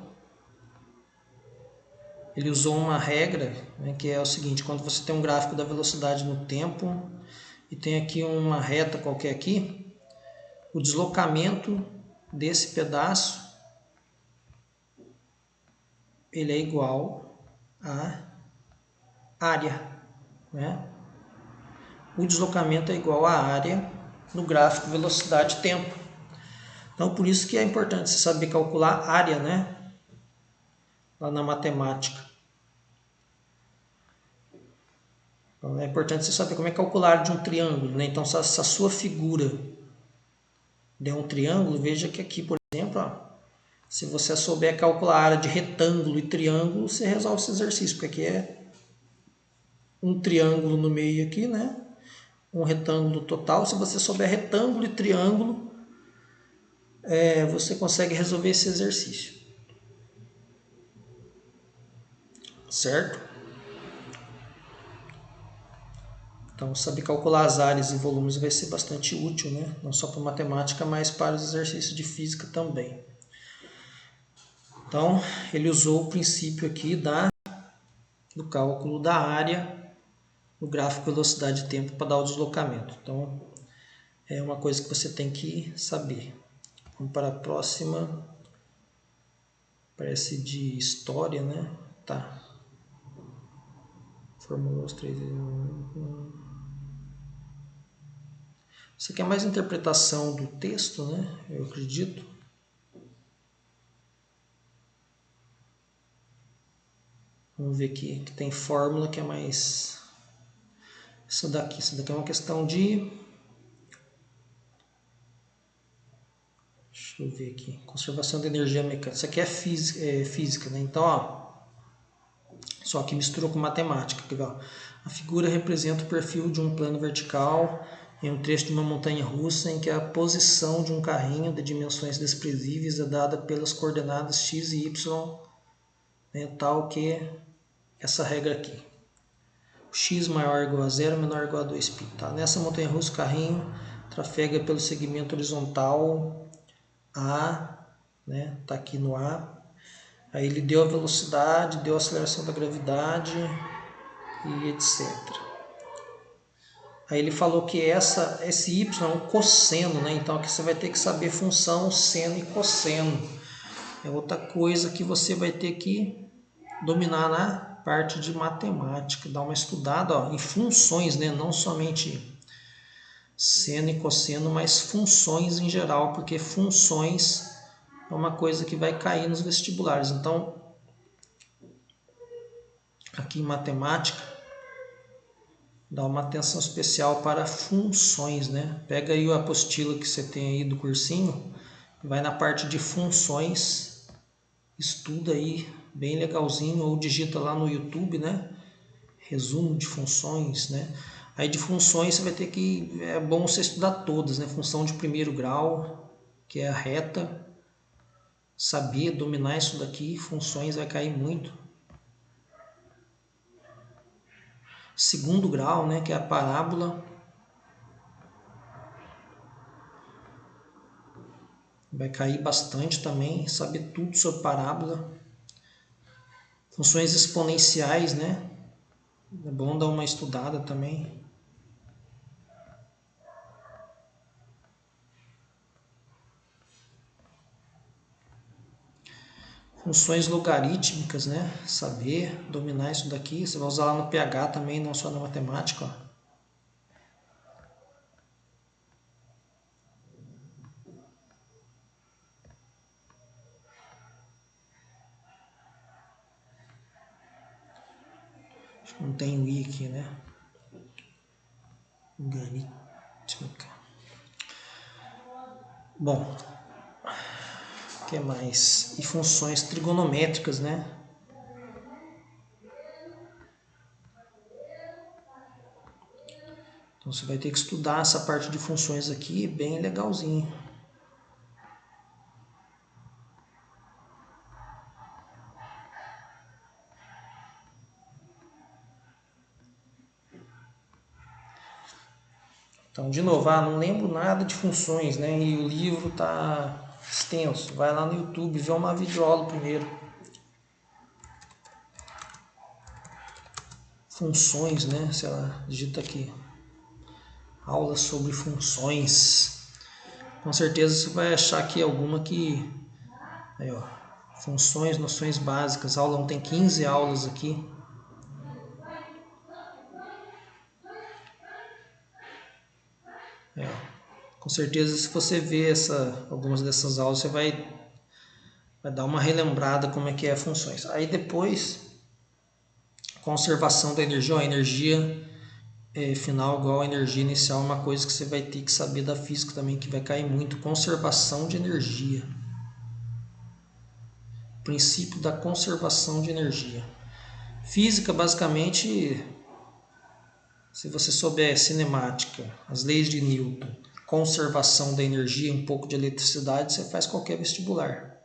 ele usou uma regra, né, que é o seguinte: quando você tem um gráfico da velocidade no tempo e tem aqui uma reta qualquer aqui, o deslocamento desse pedaço ele é igual à área, né? O deslocamento é igual à área no gráfico velocidade-tempo. Então, por isso que é importante você saber calcular área, né? Lá na matemática. Então, é importante você saber como é calcular a área de um triângulo, né? Então, se a sua figura der um triângulo, veja que aqui, por exemplo, ó, se você souber calcular a área de retângulo e triângulo, você resolve esse exercício, porque aqui é um triângulo no meio aqui, né? Um retângulo total. Se você souber retângulo e triângulo, você consegue resolver esse exercício. Certo? Então, saber calcular as áreas e volumes vai ser bastante útil, né? Não só para matemática, mas para os exercícios de física também. Então, ele usou o princípio aqui do cálculo da área no gráfico velocidade e tempo para dar o deslocamento. Então, é uma coisa que você tem que saber. Vamos para a próxima. Parece de história, né? Tá. Formulou os 3. Isso aqui é mais interpretação do texto, né? Eu acredito. Vamos ver aqui que tem fórmula que é mais... Isso daqui é uma questão de... Deixa eu ver aqui. Conservação de energia mecânica. Isso aqui é física, né? Então, ó, só que misturou com matemática. Aqui, ó. A figura representa o perfil de um plano vertical em um trecho de uma montanha russa em que a posição de um carrinho de dimensões desprezíveis é dada pelas coordenadas x e y, né, tal que essa regra aqui. X maior ou igual a 0, menor ou igual a 2π. Tá? Nessa montanha russa, o carrinho trafega pelo segmento horizontal A, né? Tá aqui no A. Aí ele deu a velocidade, deu a aceleração da gravidade e etc. Aí ele falou que esse y é um cosseno, né? Então aqui você vai ter que saber função seno e cosseno. É outra coisa que você vai ter que dominar na parte de matemática, dar uma estudada, ó, em funções, né? Não somente seno e cosseno, mas funções em geral, porque funções é uma coisa que vai cair nos vestibulares. Então, aqui em matemática, dá uma atenção especial para funções, né? Pega aí a apostila que você tem aí do cursinho, vai na parte de funções, estuda aí bem legalzinho, ou digita lá no YouTube, né? Resumo de funções, né? Aí de funções você vai ter que, é bom você estudar todas, né? Função de primeiro grau, que é a reta, saber dominar isso daqui, funções vai cair muito. Segundo grau, né, que é a parábola. Vai cair bastante também, saber tudo sobre parábola. Funções exponenciais, né? É bom dar uma estudada também. Funções logarítmicas, né? Saber dominar isso daqui. Você vai usar lá no PH também, não só na matemática, ó. Não tem o I aqui, né? Logarítmica. Bom, o que mais? E funções trigonométricas, né? Então você vai ter que estudar essa parte de funções aqui, bem legalzinho. Então, de novo, não lembro nada de funções, né? E o livro está extenso. Vai lá no YouTube, vê uma videoaula primeiro. Funções, né? Sei lá, digita aqui. Aula sobre funções. Com certeza você vai achar aqui alguma que... Aí, ó. Funções, noções básicas. Aula 1 tem 15 aulas aqui. Aí, ó. Com certeza, se você ver algumas dessas aulas, você vai dar uma relembrada como é que é as funções. Aí depois, conservação da energia. A energia final igual a energia inicial é uma coisa que você vai ter que saber da física também, que vai cair muito. Conservação de energia. Princípio da conservação de energia. Física, basicamente, se você souber cinemática, as leis de Newton, conservação da energia, um pouco de eletricidade, você faz qualquer vestibular.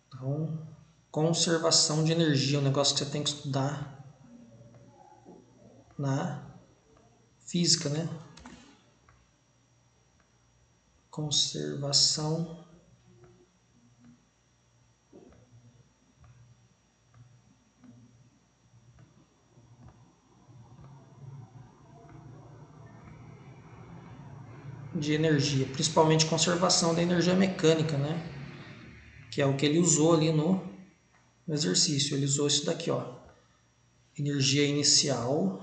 Então, conservação de energia é um negócio que você tem que estudar na física, né? Conservação de energia, principalmente conservação da energia mecânica, né? Que é o que ele usou ali no exercício. Ele usou isso daqui, ó. Energia inicial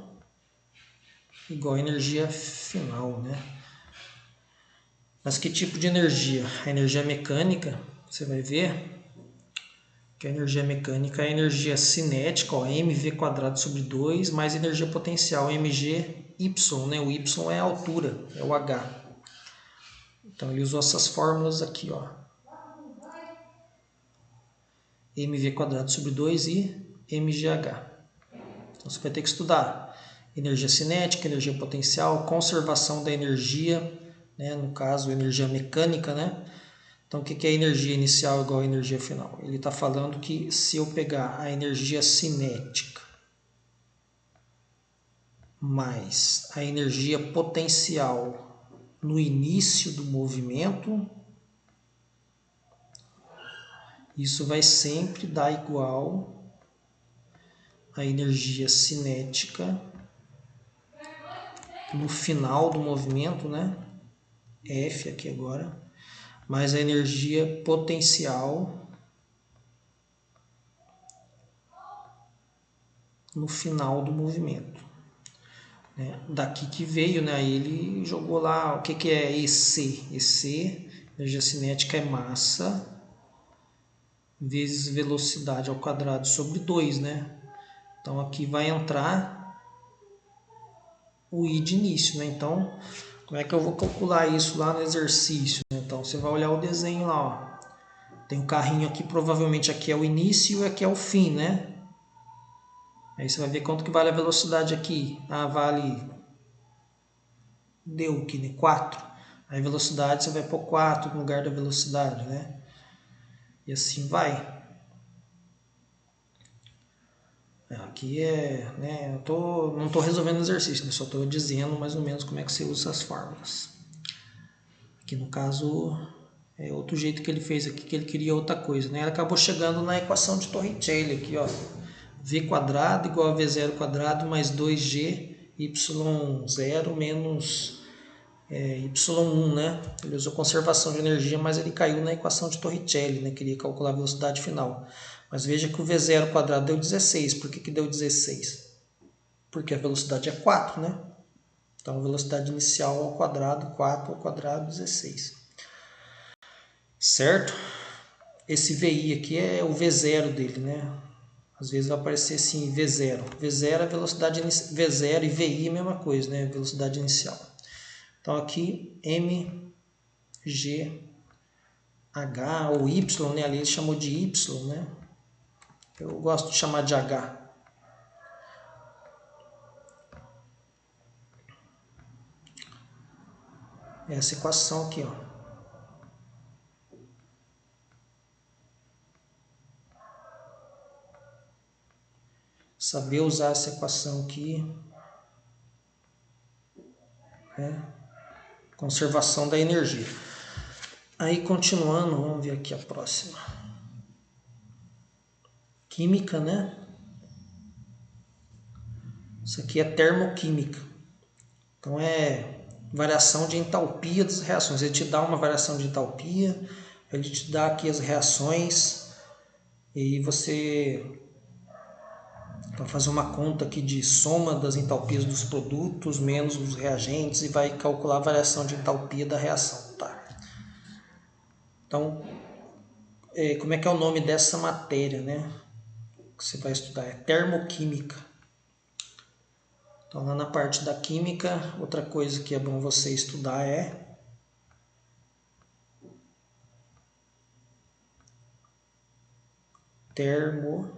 igual a energia final, né? Mas que tipo de energia? A energia mecânica, você vai ver que a energia mecânica é a energia cinética, ó, mv² sobre 2, mais energia potencial, mgy, né? O y é a altura, é o h. Então ele usou essas fórmulas aqui, ó. mv² sobre 2 e mgh. Então você vai ter que estudar energia cinética, energia potencial, conservação da energia, né? No caso, energia mecânica, né? Então, o que é energia inicial igual a energia final? Ele está falando que se eu pegar a energia cinética mais a energia potencial no início do movimento, isso vai sempre dar igual a energia cinética no final do movimento, né? F aqui agora, mais a energia potencial no final do movimento. Daqui que veio, né? Aí ele jogou lá o que é EC. EC, energia cinética, é massa vezes velocidade ao quadrado sobre 2, né? Então aqui vai entrar o I de início, né? Então, como é que eu vou calcular isso lá no exercício? Então você vai olhar o desenho lá, ó. Tem um carrinho aqui, provavelmente aqui é o início e aqui é o fim, né? Aí você vai ver quanto que vale a velocidade aqui. Ah, vale... deu aqui, né? 4. Aí a velocidade você vai pôr 4 no lugar da velocidade, né? E assim vai. Aqui né? Não estou resolvendo o exercício, né? Só estou dizendo mais ou menos como é que você usa as fórmulas. Aqui no caso é outro jeito que ele fez aqui, que ele queria outra coisa, né? Ele acabou chegando na equação de Torricelli aqui, ó. V² igual a V0² mais 2G Y0 menos Y1, né? Ele usou conservação de energia, mas ele caiu na equação de Torricelli, né? Queria calcular a velocidade final. Mas veja que o V0² deu 16. Por que deu 16? Porque a velocidade é 4, né? Então a velocidade inicial ao quadrado, 4 ao quadrado, 16. Certo? Esse VI aqui é o V0 dele, né? Às vezes vai aparecer assim, V0. V0 é a velocidade inicial. V0 e VI é a mesma coisa, né? Velocidade inicial. Então aqui MGH ou Y, né? Ali ele chamou de Y, né? Eu gosto de chamar de H. Essa equação aqui, ó. Saber usar essa equação aqui, né? Conservação da energia. Aí continuando, vamos ver aqui a próxima. Química, né? Isso aqui é termoquímica. Então é variação de entalpia das reações. Ele te dá uma variação de entalpia, ele te dá aqui as reações e você Vai fazer uma conta aqui de soma das entalpias dos produtos menos os reagentes e vai calcular a variação de entalpia da reação. Tá? Então, como é que é o nome dessa matéria, né? Que você vai estudar? É termoquímica. Então, lá na parte da química, outra coisa que é bom você estudar é termoquímica.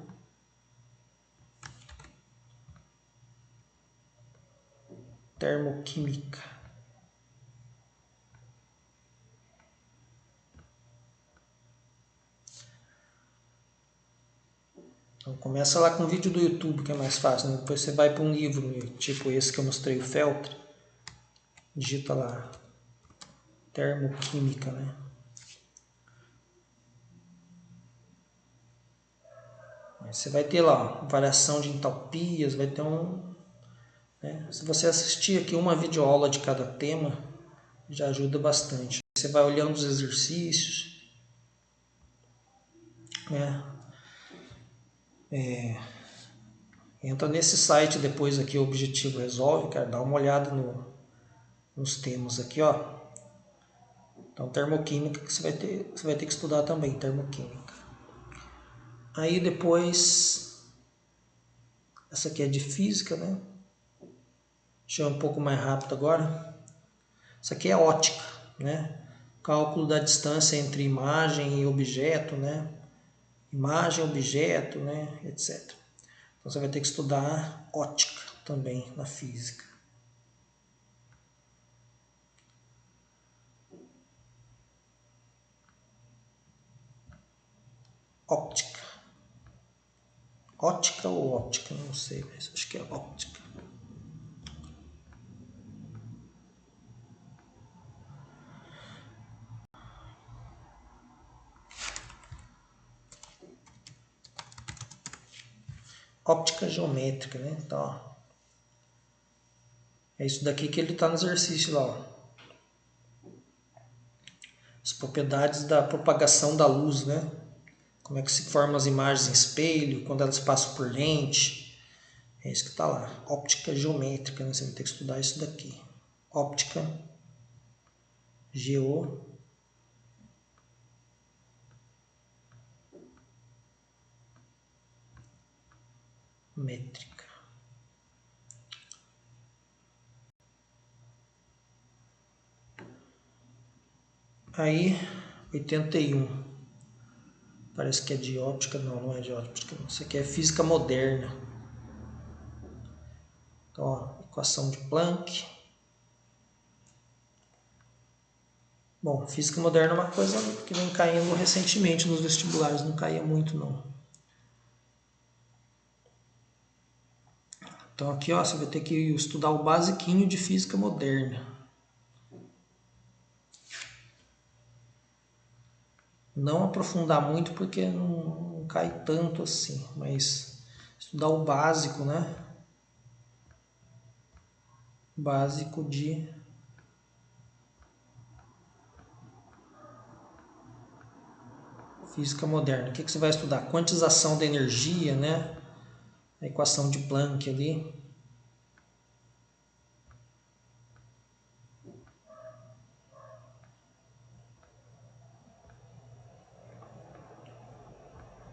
Então começa lá com o vídeo do YouTube, que é mais fácil, né? Depois você vai para um livro, tipo esse que eu mostrei, o Feltre. Digita lá, termoquímica, né? Aí você vai ter lá, variação de entalpias, vai ter né? Se você assistir aqui uma videoaula de cada tema, já ajuda bastante. Você vai olhando os exercícios, né? Entra nesse site depois aqui, o Objetivo Resolve, cara, dá uma olhada nos temas aqui, ó. Então, termoquímica que você vai ter que estudar também, termoquímica. Aí depois, essa aqui é de física, né? Deixa eu ir um pouco mais rápido agora. Essa aqui é ótica, né? Cálculo da distância entre imagem e objeto, né? Imagem, objeto, né? Etc. Então você vai ter que estudar ótica também na física. Óptica. Ótica ou óptica? Não sei, mas acho que é óptica. Óptica geométrica, né? Então, ó, é isso daqui que ele está no exercício lá, ó. As propriedades da propagação da luz, né? Como é que se formam as imagens em espelho, quando elas passam por lente. É isso que está lá. Óptica geométrica, né? Você vai ter que estudar isso daqui. Óptica geométrica. Aí, 81. Parece que é de óptica. Não, não é de óptica. Isso aqui é física moderna. Então, ó, equação de Planck. Bom, física moderna é uma coisa que vem caindo recentemente nos vestibulares. Não caía muito, não. Então aqui, ó, você vai ter que estudar o basiquinho de física moderna. Não aprofundar muito porque não cai tanto assim, mas estudar o básico, né? Básico de física moderna. O que você vai estudar? Quantização da energia, né? A equação de Planck ali.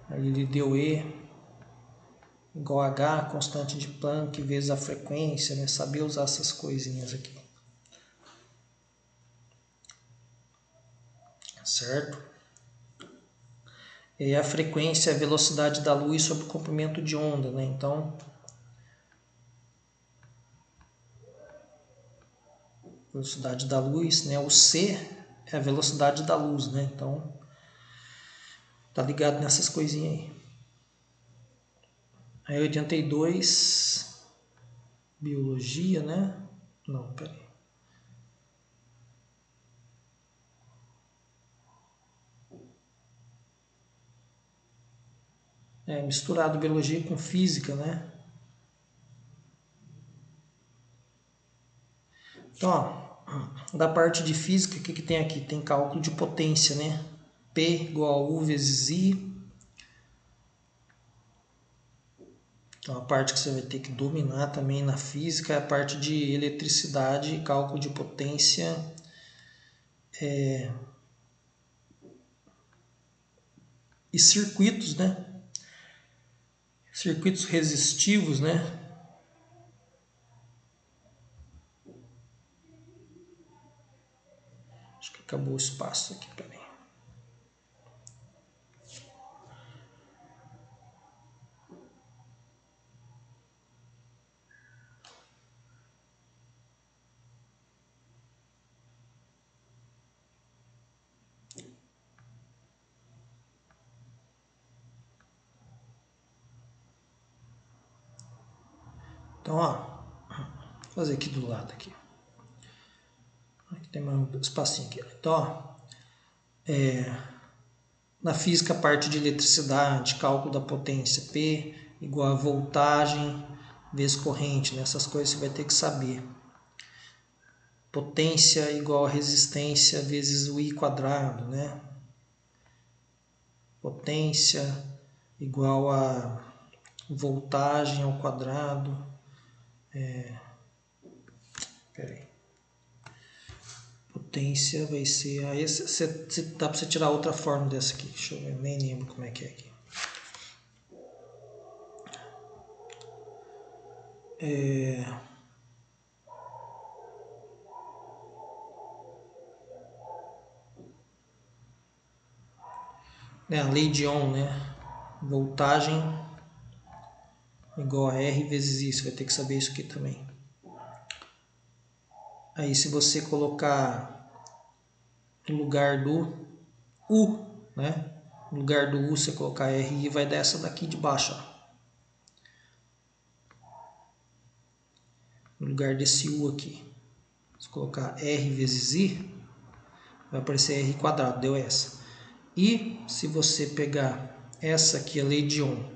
Aí ele deu E igual a H, constante de Planck, vezes a frequência, né? Saber usar essas coisinhas aqui. Certo? E a frequência é a velocidade da luz sobre o comprimento de onda, né? Então, velocidade da luz, né? O C é a velocidade da luz, né? Então, tá ligado nessas coisinhas aí. Aí 82, biologia, né? Não, peraí. É misturado biologia com física, né? Então, ó, da parte de física, o que tem aqui? Tem cálculo de potência, né? P igual a U vezes I. Então a parte que você vai ter que dominar também na física é a parte de eletricidade, cálculo de potência, e circuitos, né? Circuitos resistivos, né? Acho que acabou o espaço aqui, peraí. Então, ó, vou fazer aqui do lado aqui. Aqui tem mais um espacinho aqui. Então, ó, na física, a parte de eletricidade, cálculo da potência P igual a voltagem vezes corrente, né? Essas coisas você vai ter que saber. Potência igual a resistência vezes o I quadrado, né? Potência igual a voltagem ao quadrado. Peraí. Potência vai ser... dá para você tirar outra forma dessa aqui. Deixa eu ver, nem lembro como é que é aqui. A lei de Ohm, né? Voltagem igual a R vezes I. Você vai ter que saber isso aqui também. Aí se você colocar no lugar do U, né? No lugar do U você colocar RI, vai dar essa daqui de baixo, ó. No lugar desse U aqui. Se colocar R vezes I, vai aparecer R quadrado, deu essa. E se você pegar essa aqui, a lei de Ohm,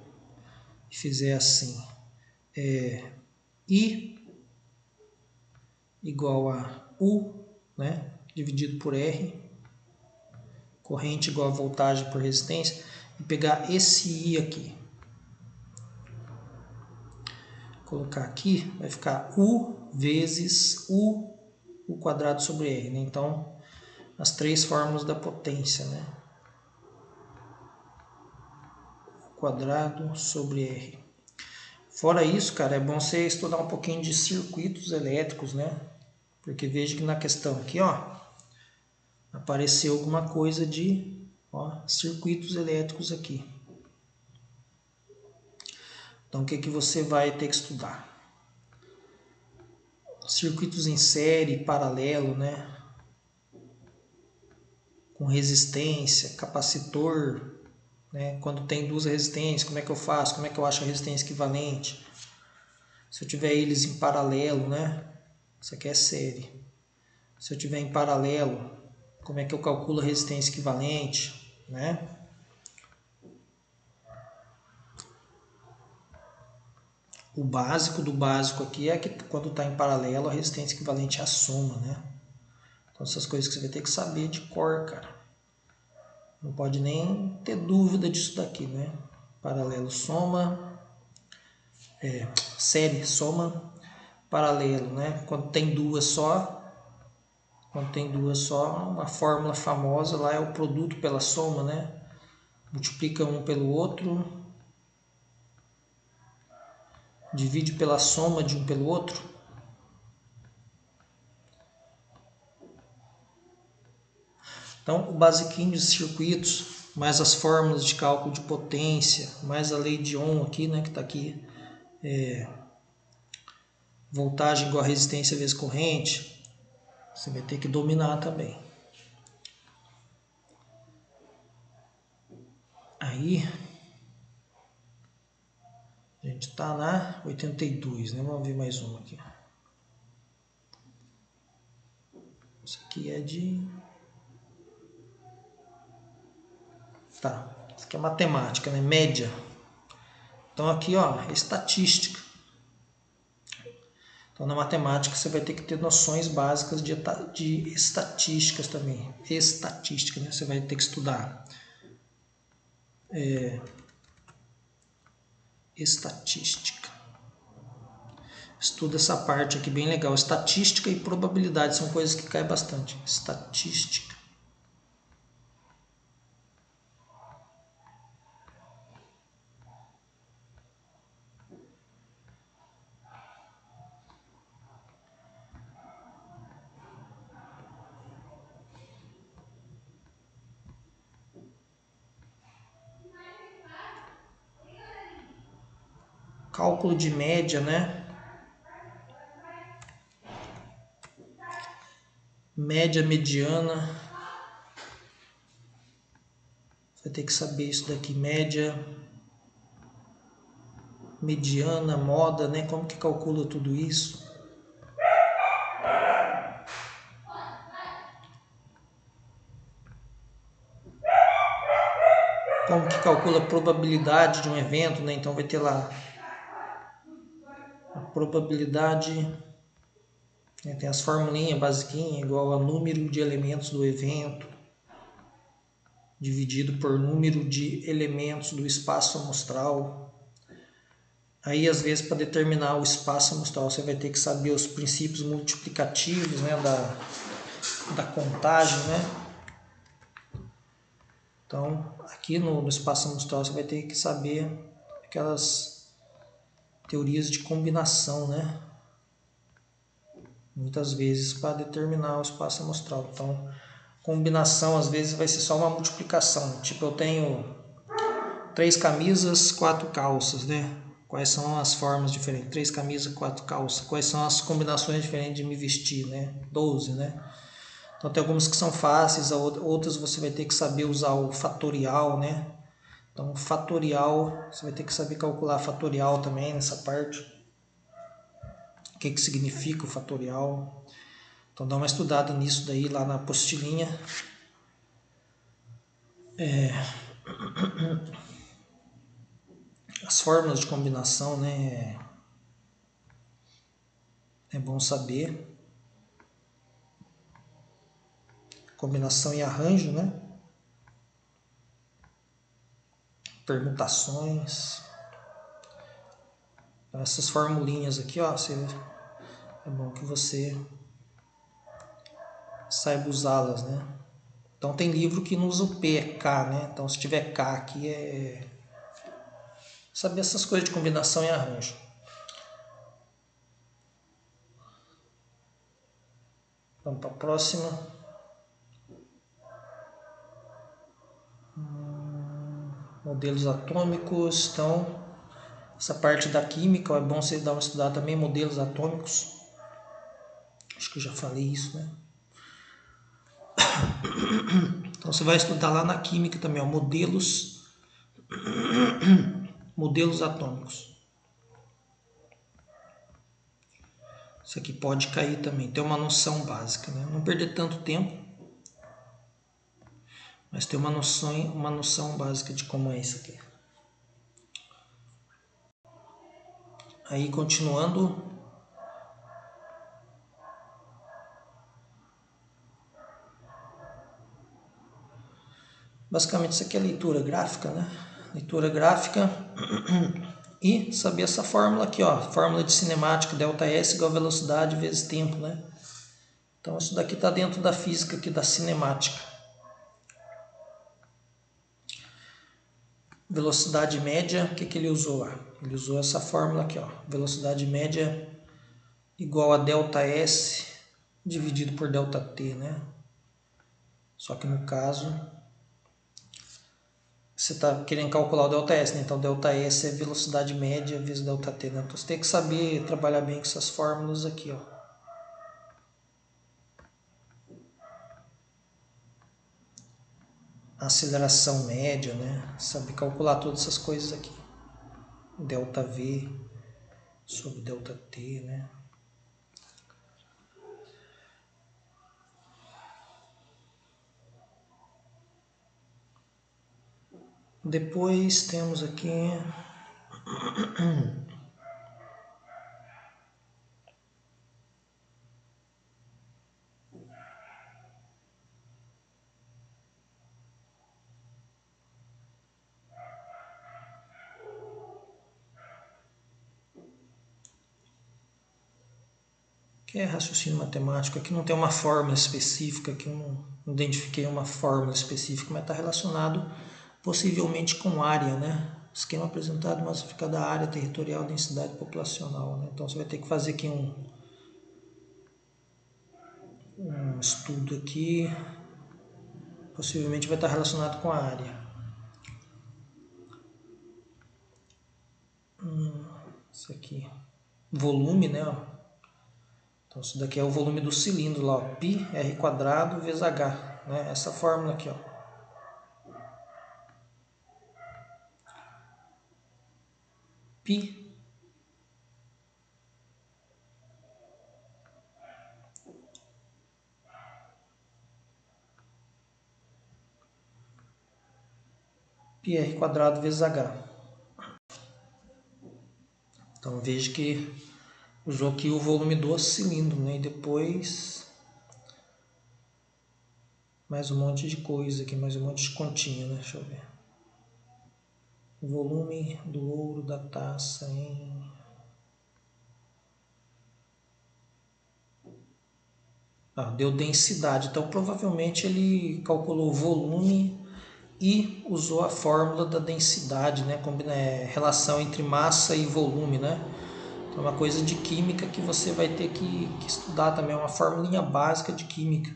e fizer assim, I igual a U, né? Dividido por R, corrente igual a voltagem por resistência, e pegar esse I aqui, colocar aqui, vai ficar U vezes U quadrado sobre R, né? Então, as três fórmulas da potência, né? U quadrado sobre R. Fora isso, cara, é bom você estudar um pouquinho de circuitos elétricos, né? Porque veja que na questão aqui, ó, apareceu alguma coisa de, ó, circuitos elétricos aqui. Então, o que que você vai ter que estudar? Circuitos em série, paralelo, né? Com resistência, capacitor, né? Quando tem duas resistências, como é que eu faço? Como é que eu acho a resistência equivalente? Se eu tiver eles em paralelo, né? Isso aqui é série. Se eu tiver em paralelo, como é que eu calculo a resistência equivalente, né? O básico do básico aqui é que quando está em paralelo, a resistência equivalente é a soma, né? Então essas coisas que você vai ter que saber de cor, cara. Não pode nem ter dúvida disso daqui, né? Paralelo, soma, série, soma, paralelo, né? Quando tem duas só, uma fórmula famosa lá é o produto pela soma, né? Multiplica um pelo outro, divide pela soma de um pelo outro. Então, o basiquinho de circuitos, mais as fórmulas de cálculo de potência, mais a lei de Ohm aqui, né, que está aqui, voltagem igual a resistência vezes corrente, você vai ter que dominar também. Aí, a gente está na 82, né? Vamos ver mais uma aqui. Isso aqui é de... Tá, isso aqui é matemática, né? Média. Então aqui, ó, é estatística. Então na matemática você vai ter que ter noções básicas de estatísticas também. Estatística, né? Você vai ter que estudar. Estatística. estuda essa parte aqui bem legal. Estatística e probabilidade são coisas que caem bastante. Estatística. Cálculo de média, né? Média, mediana. Você vai ter que saber isso daqui. Média, mediana, moda, né? Como que calcula tudo isso? Como que calcula a probabilidade de um evento, né? Então vai ter lá a probabilidade, né? Tem as formulinhas basiquinhas, igual a número de elementos do evento, dividido por número de elementos do espaço amostral. Aí, às vezes, para determinar o espaço amostral, você vai ter que saber os princípios multiplicativos, né, da contagem, né? Então, aqui no espaço amostral, você vai ter que saber aquelas teorias de combinação, né? Muitas vezes para determinar o espaço amostral. Então, combinação às vezes vai ser só uma multiplicação. Tipo, eu tenho 3 camisas, 4 calças, né? Quais são as formas diferentes? 3 camisas, 4 calças. Quais são as combinações diferentes de me vestir, né? 12, né? Então tem algumas que são fáceis, outras você vai ter que saber usar o fatorial, né? Então fatorial, você vai ter que saber calcular fatorial também nessa parte. O que significa o fatorial? Então dá uma estudada nisso daí lá na apostilinha. As fórmulas de combinação, né? É bom saber. Combinação e arranjo, né? Permutações. Essas formulinhas aqui, ó, é bom que você saiba usá-las, né? Então tem livro que não usa o P, é K, né? Então se tiver K aqui é saber essas coisas de combinação e arranjo. Vamos para a próxima. Modelos atômicos. Então, essa parte da química é bom você dar uma estudada também, modelos atômicos. Acho que eu já falei isso, né? Então você vai estudar lá na química também, ó, modelos atômicos. Isso aqui pode cair também, ter uma noção básica, né? Não perder tanto tempo, mas ter uma noção básica de como é isso aqui. Aí continuando, basicamente isso aqui é leitura gráfica, né? Leitura gráfica e saber essa fórmula aqui, ó, fórmula de cinemática, ΔS igual a velocidade vezes tempo, né? Então isso daqui está dentro da física aqui da cinemática. Velocidade média, o que ele usou lá? Ele usou essa fórmula aqui, ó, velocidade média igual a ΔS dividido por ΔT, né? Só que no caso você está querendo calcular o ΔS, né? Então ΔS é velocidade média vezes ΔT, né? Então você tem que saber trabalhar bem com essas fórmulas aqui, ó. Aceleração média, né? Saber calcular todas essas coisas aqui. ΔV sobre ΔT, né? Depois temos aqui que é raciocínio matemático. Aqui não tem uma fórmula específica, aqui eu não identifiquei uma fórmula específica, mas está relacionado possivelmente com área, né? Esquema apresentado massificado da área territorial, densidade populacional, né? Então você vai ter que fazer aqui um estudo aqui, possivelmente vai estar relacionado com a área. Isso aqui, volume, né? Então isso daqui é o volume do cilindro lá, ó, π r quadrado vezes h, né? Essa fórmula aqui, ó. Π πr quadrado vezes h. Então veja que usou aqui o volume do cilindro, né? E depois mais um monte de coisa aqui, mais um monte de continha, né? Deixa eu ver. O volume do ouro da taça em... deu densidade. Então provavelmente ele calculou o volume e usou a fórmula da densidade, né? Relação entre massa e volume, né? Então é uma coisa de química que você vai ter que estudar também, uma formulinha básica de química,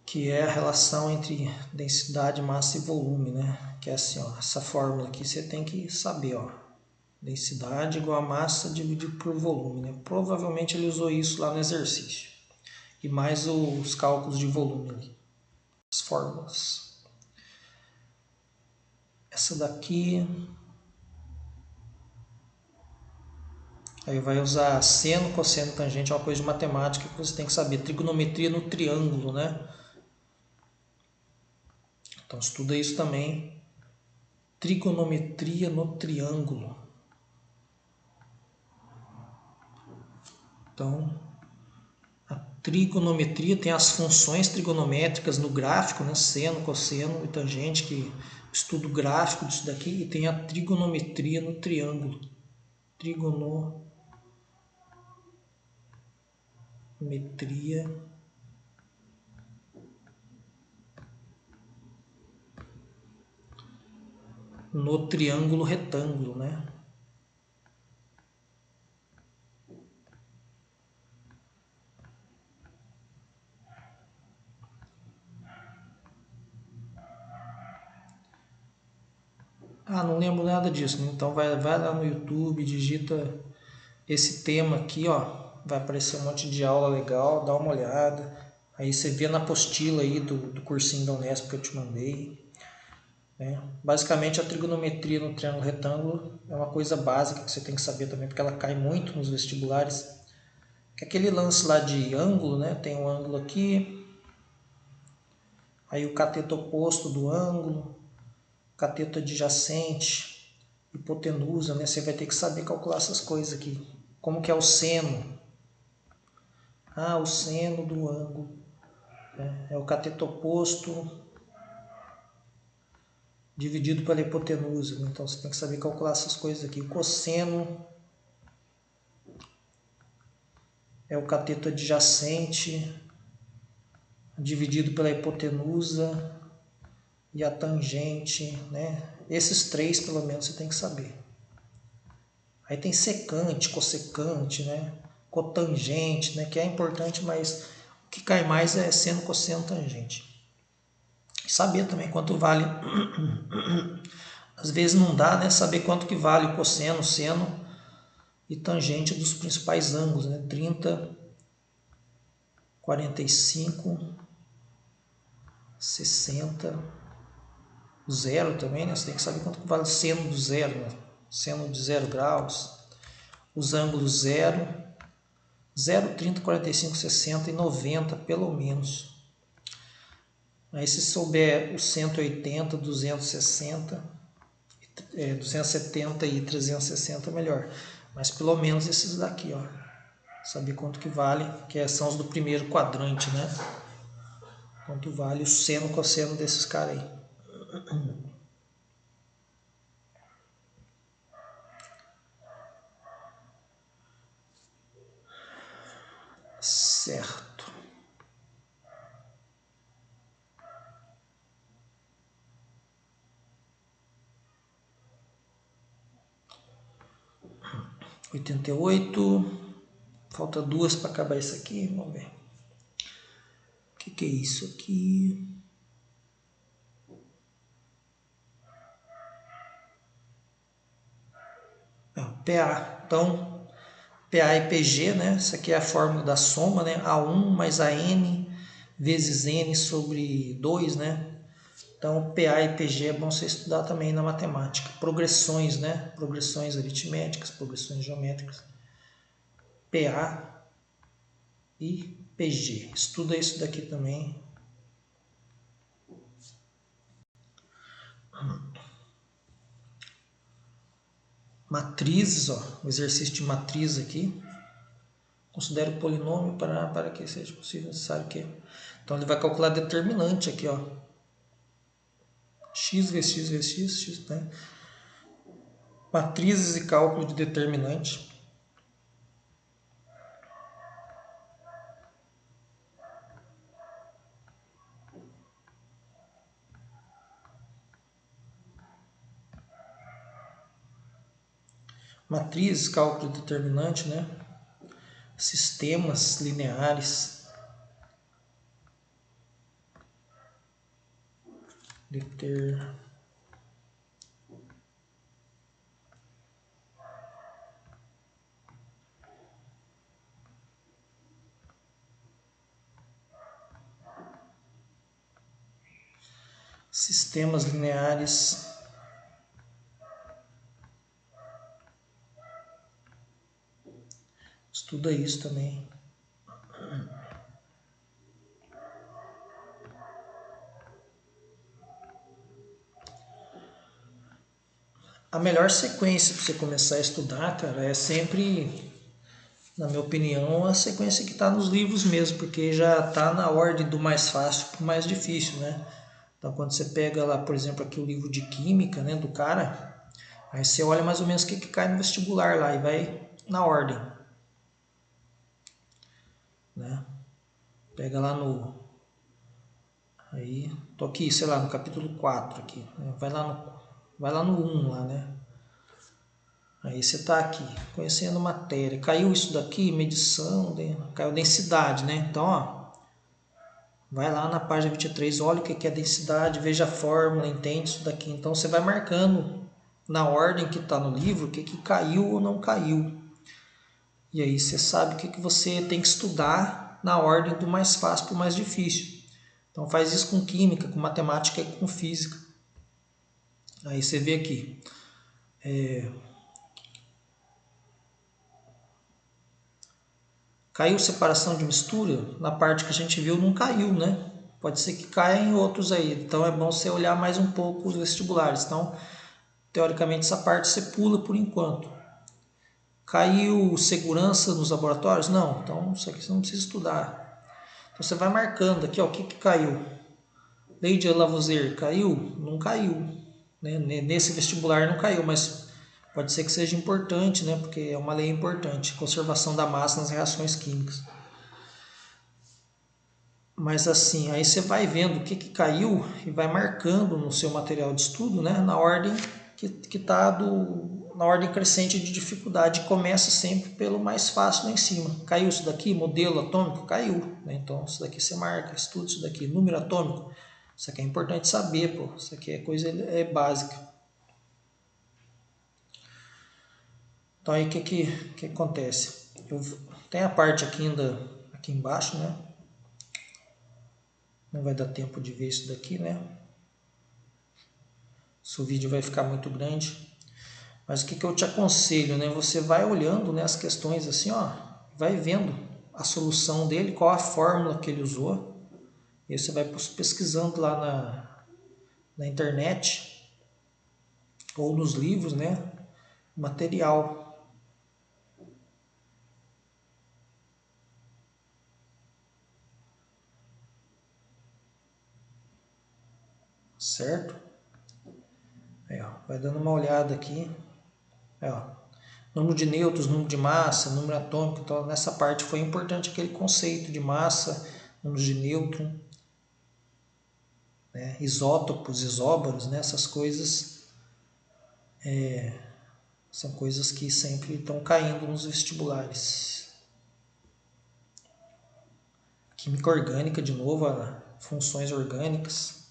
que é a relação entre densidade, massa e volume, né? Que é assim, ó, essa fórmula aqui você tem que saber, ó. Densidade igual a massa dividido por volume, né? Provavelmente ele usou isso lá no exercício. E mais os cálculos de volume ali, as fórmulas. Essa daqui... Aí vai usar seno, cosseno, tangente, é uma coisa de matemática que você tem que saber. Trigonometria no triângulo, né? Então estuda isso também. Trigonometria no triângulo. Então, a trigonometria tem as funções trigonométricas no gráfico, né? Seno, cosseno e tangente, que estudo gráfico disso daqui. E tem a trigonometria no triângulo. Trigonometria no triângulo retângulo, né? Não lembro nada disso, né? Então vai lá no YouTube, digita esse tema aqui, ó. Vai aparecer um monte de aula legal, dá uma olhada. Aí você vê na apostila aí do cursinho da Unesp que eu te mandei. Né? Basicamente a trigonometria no triângulo retângulo é uma coisa básica que você tem que saber também, porque ela cai muito nos vestibulares. Que é aquele lance lá de ângulo, né? Tem um ângulo aqui, aí o cateto oposto do ângulo, cateto adjacente, hipotenusa, né? Você vai ter que saber calcular essas coisas aqui. Como que é o seno? O seno do ângulo. É o cateto oposto dividido pela hipotenusa. Né? Então você tem que saber calcular essas coisas aqui. O cosseno é o cateto adjacente dividido pela hipotenusa e a tangente, né? Esses três pelo menos você tem que saber. Aí tem secante, cossecante, né? Cotangente, né? Que é importante, mas o que cai mais é seno, cosseno, tangente. E saber também quanto vale. Às vezes não dá, né? Saber quanto que vale o cosseno, seno e tangente dos principais ângulos, né? 30, 45, 60, zero também, né? Você tem que saber quanto que vale o seno do zero, né? Seno de 0 graus, os ângulos 0, 30, 45, 60 e 90 pelo menos. Aí se souber os 180, 260, 270 e 360 melhor. Mas pelo menos esses daqui, ó. Saber quanto que vale, que são os do primeiro quadrante, né? Quanto vale o seno, cosseno desses caras aí. 88. Falta 2 para acabar isso aqui. Vamos ver. O que é isso aqui? É o PA. Então, PA e PG, né? Isso aqui é a fórmula da soma, né? A1 mais AN vezes N sobre 2, né? Então, PA e PG é bom você estudar também na matemática. Progressões, né? Progressões aritméticas, progressões geométricas. PA e PG. Estuda isso daqui também. Matrizes, ó. O exercício de matriz aqui. Considere o polinômio para que seja possível necessário que. Então, ele vai calcular determinante aqui, ó. X vezes X vezes X, X, né? Matrizes e cálculo de determinante. Matrizes, cálculo de determinante, né? Sistemas lineares. Sistemas lineares. Estuda isso também. A melhor sequência para você começar a estudar, cara, é sempre, na minha opinião, a sequência que está nos livros mesmo, porque já está na ordem do mais fácil para o mais difícil, né? Então, quando você pega lá, por exemplo, aqui o livro de química, né, do cara, aí você olha mais ou menos o que cai no vestibular lá e vai na ordem, né? Pega lá no... Aí, tô aqui, sei lá, no capítulo 4 aqui, né? Vai lá no 1 lá, né? Aí você está aqui, conhecendo matéria. Caiu isso daqui, medição, caiu densidade, né? Então, ó, vai lá na página 23, olha o que é densidade, veja a fórmula, entende isso daqui. Então, você vai marcando na ordem que está no livro o que caiu ou não caiu. E aí você sabe o que você tem que estudar na ordem do mais fácil para o mais difícil. Então, faz isso com química, com matemática e com física. Aí você vê aqui. Caiu separação de mistura? Na parte que a gente viu não caiu, né? Pode ser que caia em outros aí. Então é bom você olhar mais um pouco os vestibulares. Então, teoricamente, essa parte você pula por enquanto. Caiu segurança nos laboratórios? Não. Então, isso aqui você não precisa estudar. Então, você vai marcando aqui, ó, o que caiu. Lei de Lavoisier caiu? Não caiu. Né? Nesse vestibular não caiu, mas pode ser que seja importante, né? Porque é uma lei importante. Conservação da massa nas reações químicas. Mas assim, aí você vai vendo o que caiu e vai marcando no seu material de estudo, né? Na ordem que está na ordem crescente de dificuldade. Começa sempre pelo mais fácil lá em cima. Caiu isso daqui, modelo atômico? Caiu. Né? Então, isso daqui você marca, estuda isso daqui. Número atômico? Isso aqui é importante saber, pô. Isso aqui é coisa básica. Então, aí o que acontece? Tem a parte aqui ainda, aqui embaixo, né? Não vai dar tempo de ver isso daqui, né? Se o vídeo vai ficar muito grande. Mas o que eu te aconselho, né? Você vai olhando, né, as questões assim, ó, vai vendo a solução dele, qual a fórmula que ele usou. E aí você vai pesquisando lá na internet ou nos livros, né? Material. Certo? Aí, ó, vai dando uma olhada aqui. Aí, ó, número de nêutrons, número de massa, número atômico. Então, nessa parte foi importante aquele conceito de massa, número de nêutron, né? Isótopos, isóbaros, né? Essas coisas São coisas que sempre estão caindo nos vestibulares. Química orgânica, de novo, funções orgânicas.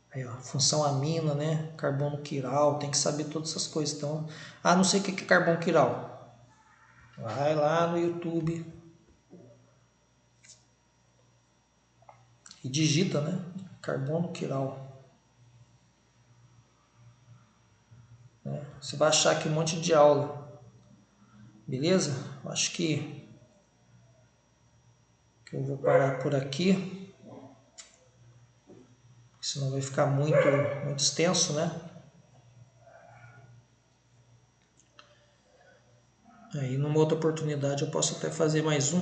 Aí, ó, função amina, né? Carbono quiral, tem que saber todas essas coisas. Então, não sei o que é carbono quiral. Vai lá no YouTube e digita, né? Carbono quiral. Você vai achar aqui um monte de aula. Beleza? Acho que eu vou parar por aqui. Senão vai ficar muito extenso, né? Aí numa outra oportunidade eu posso até fazer mais um.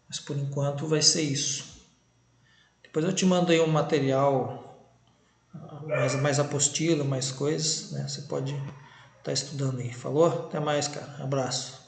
Mas por enquanto vai ser isso. Depois eu te mando aí um material, mais apostila, mais coisas, né? Você pode estar estudando aí. Falou? Até mais, cara. Abraço.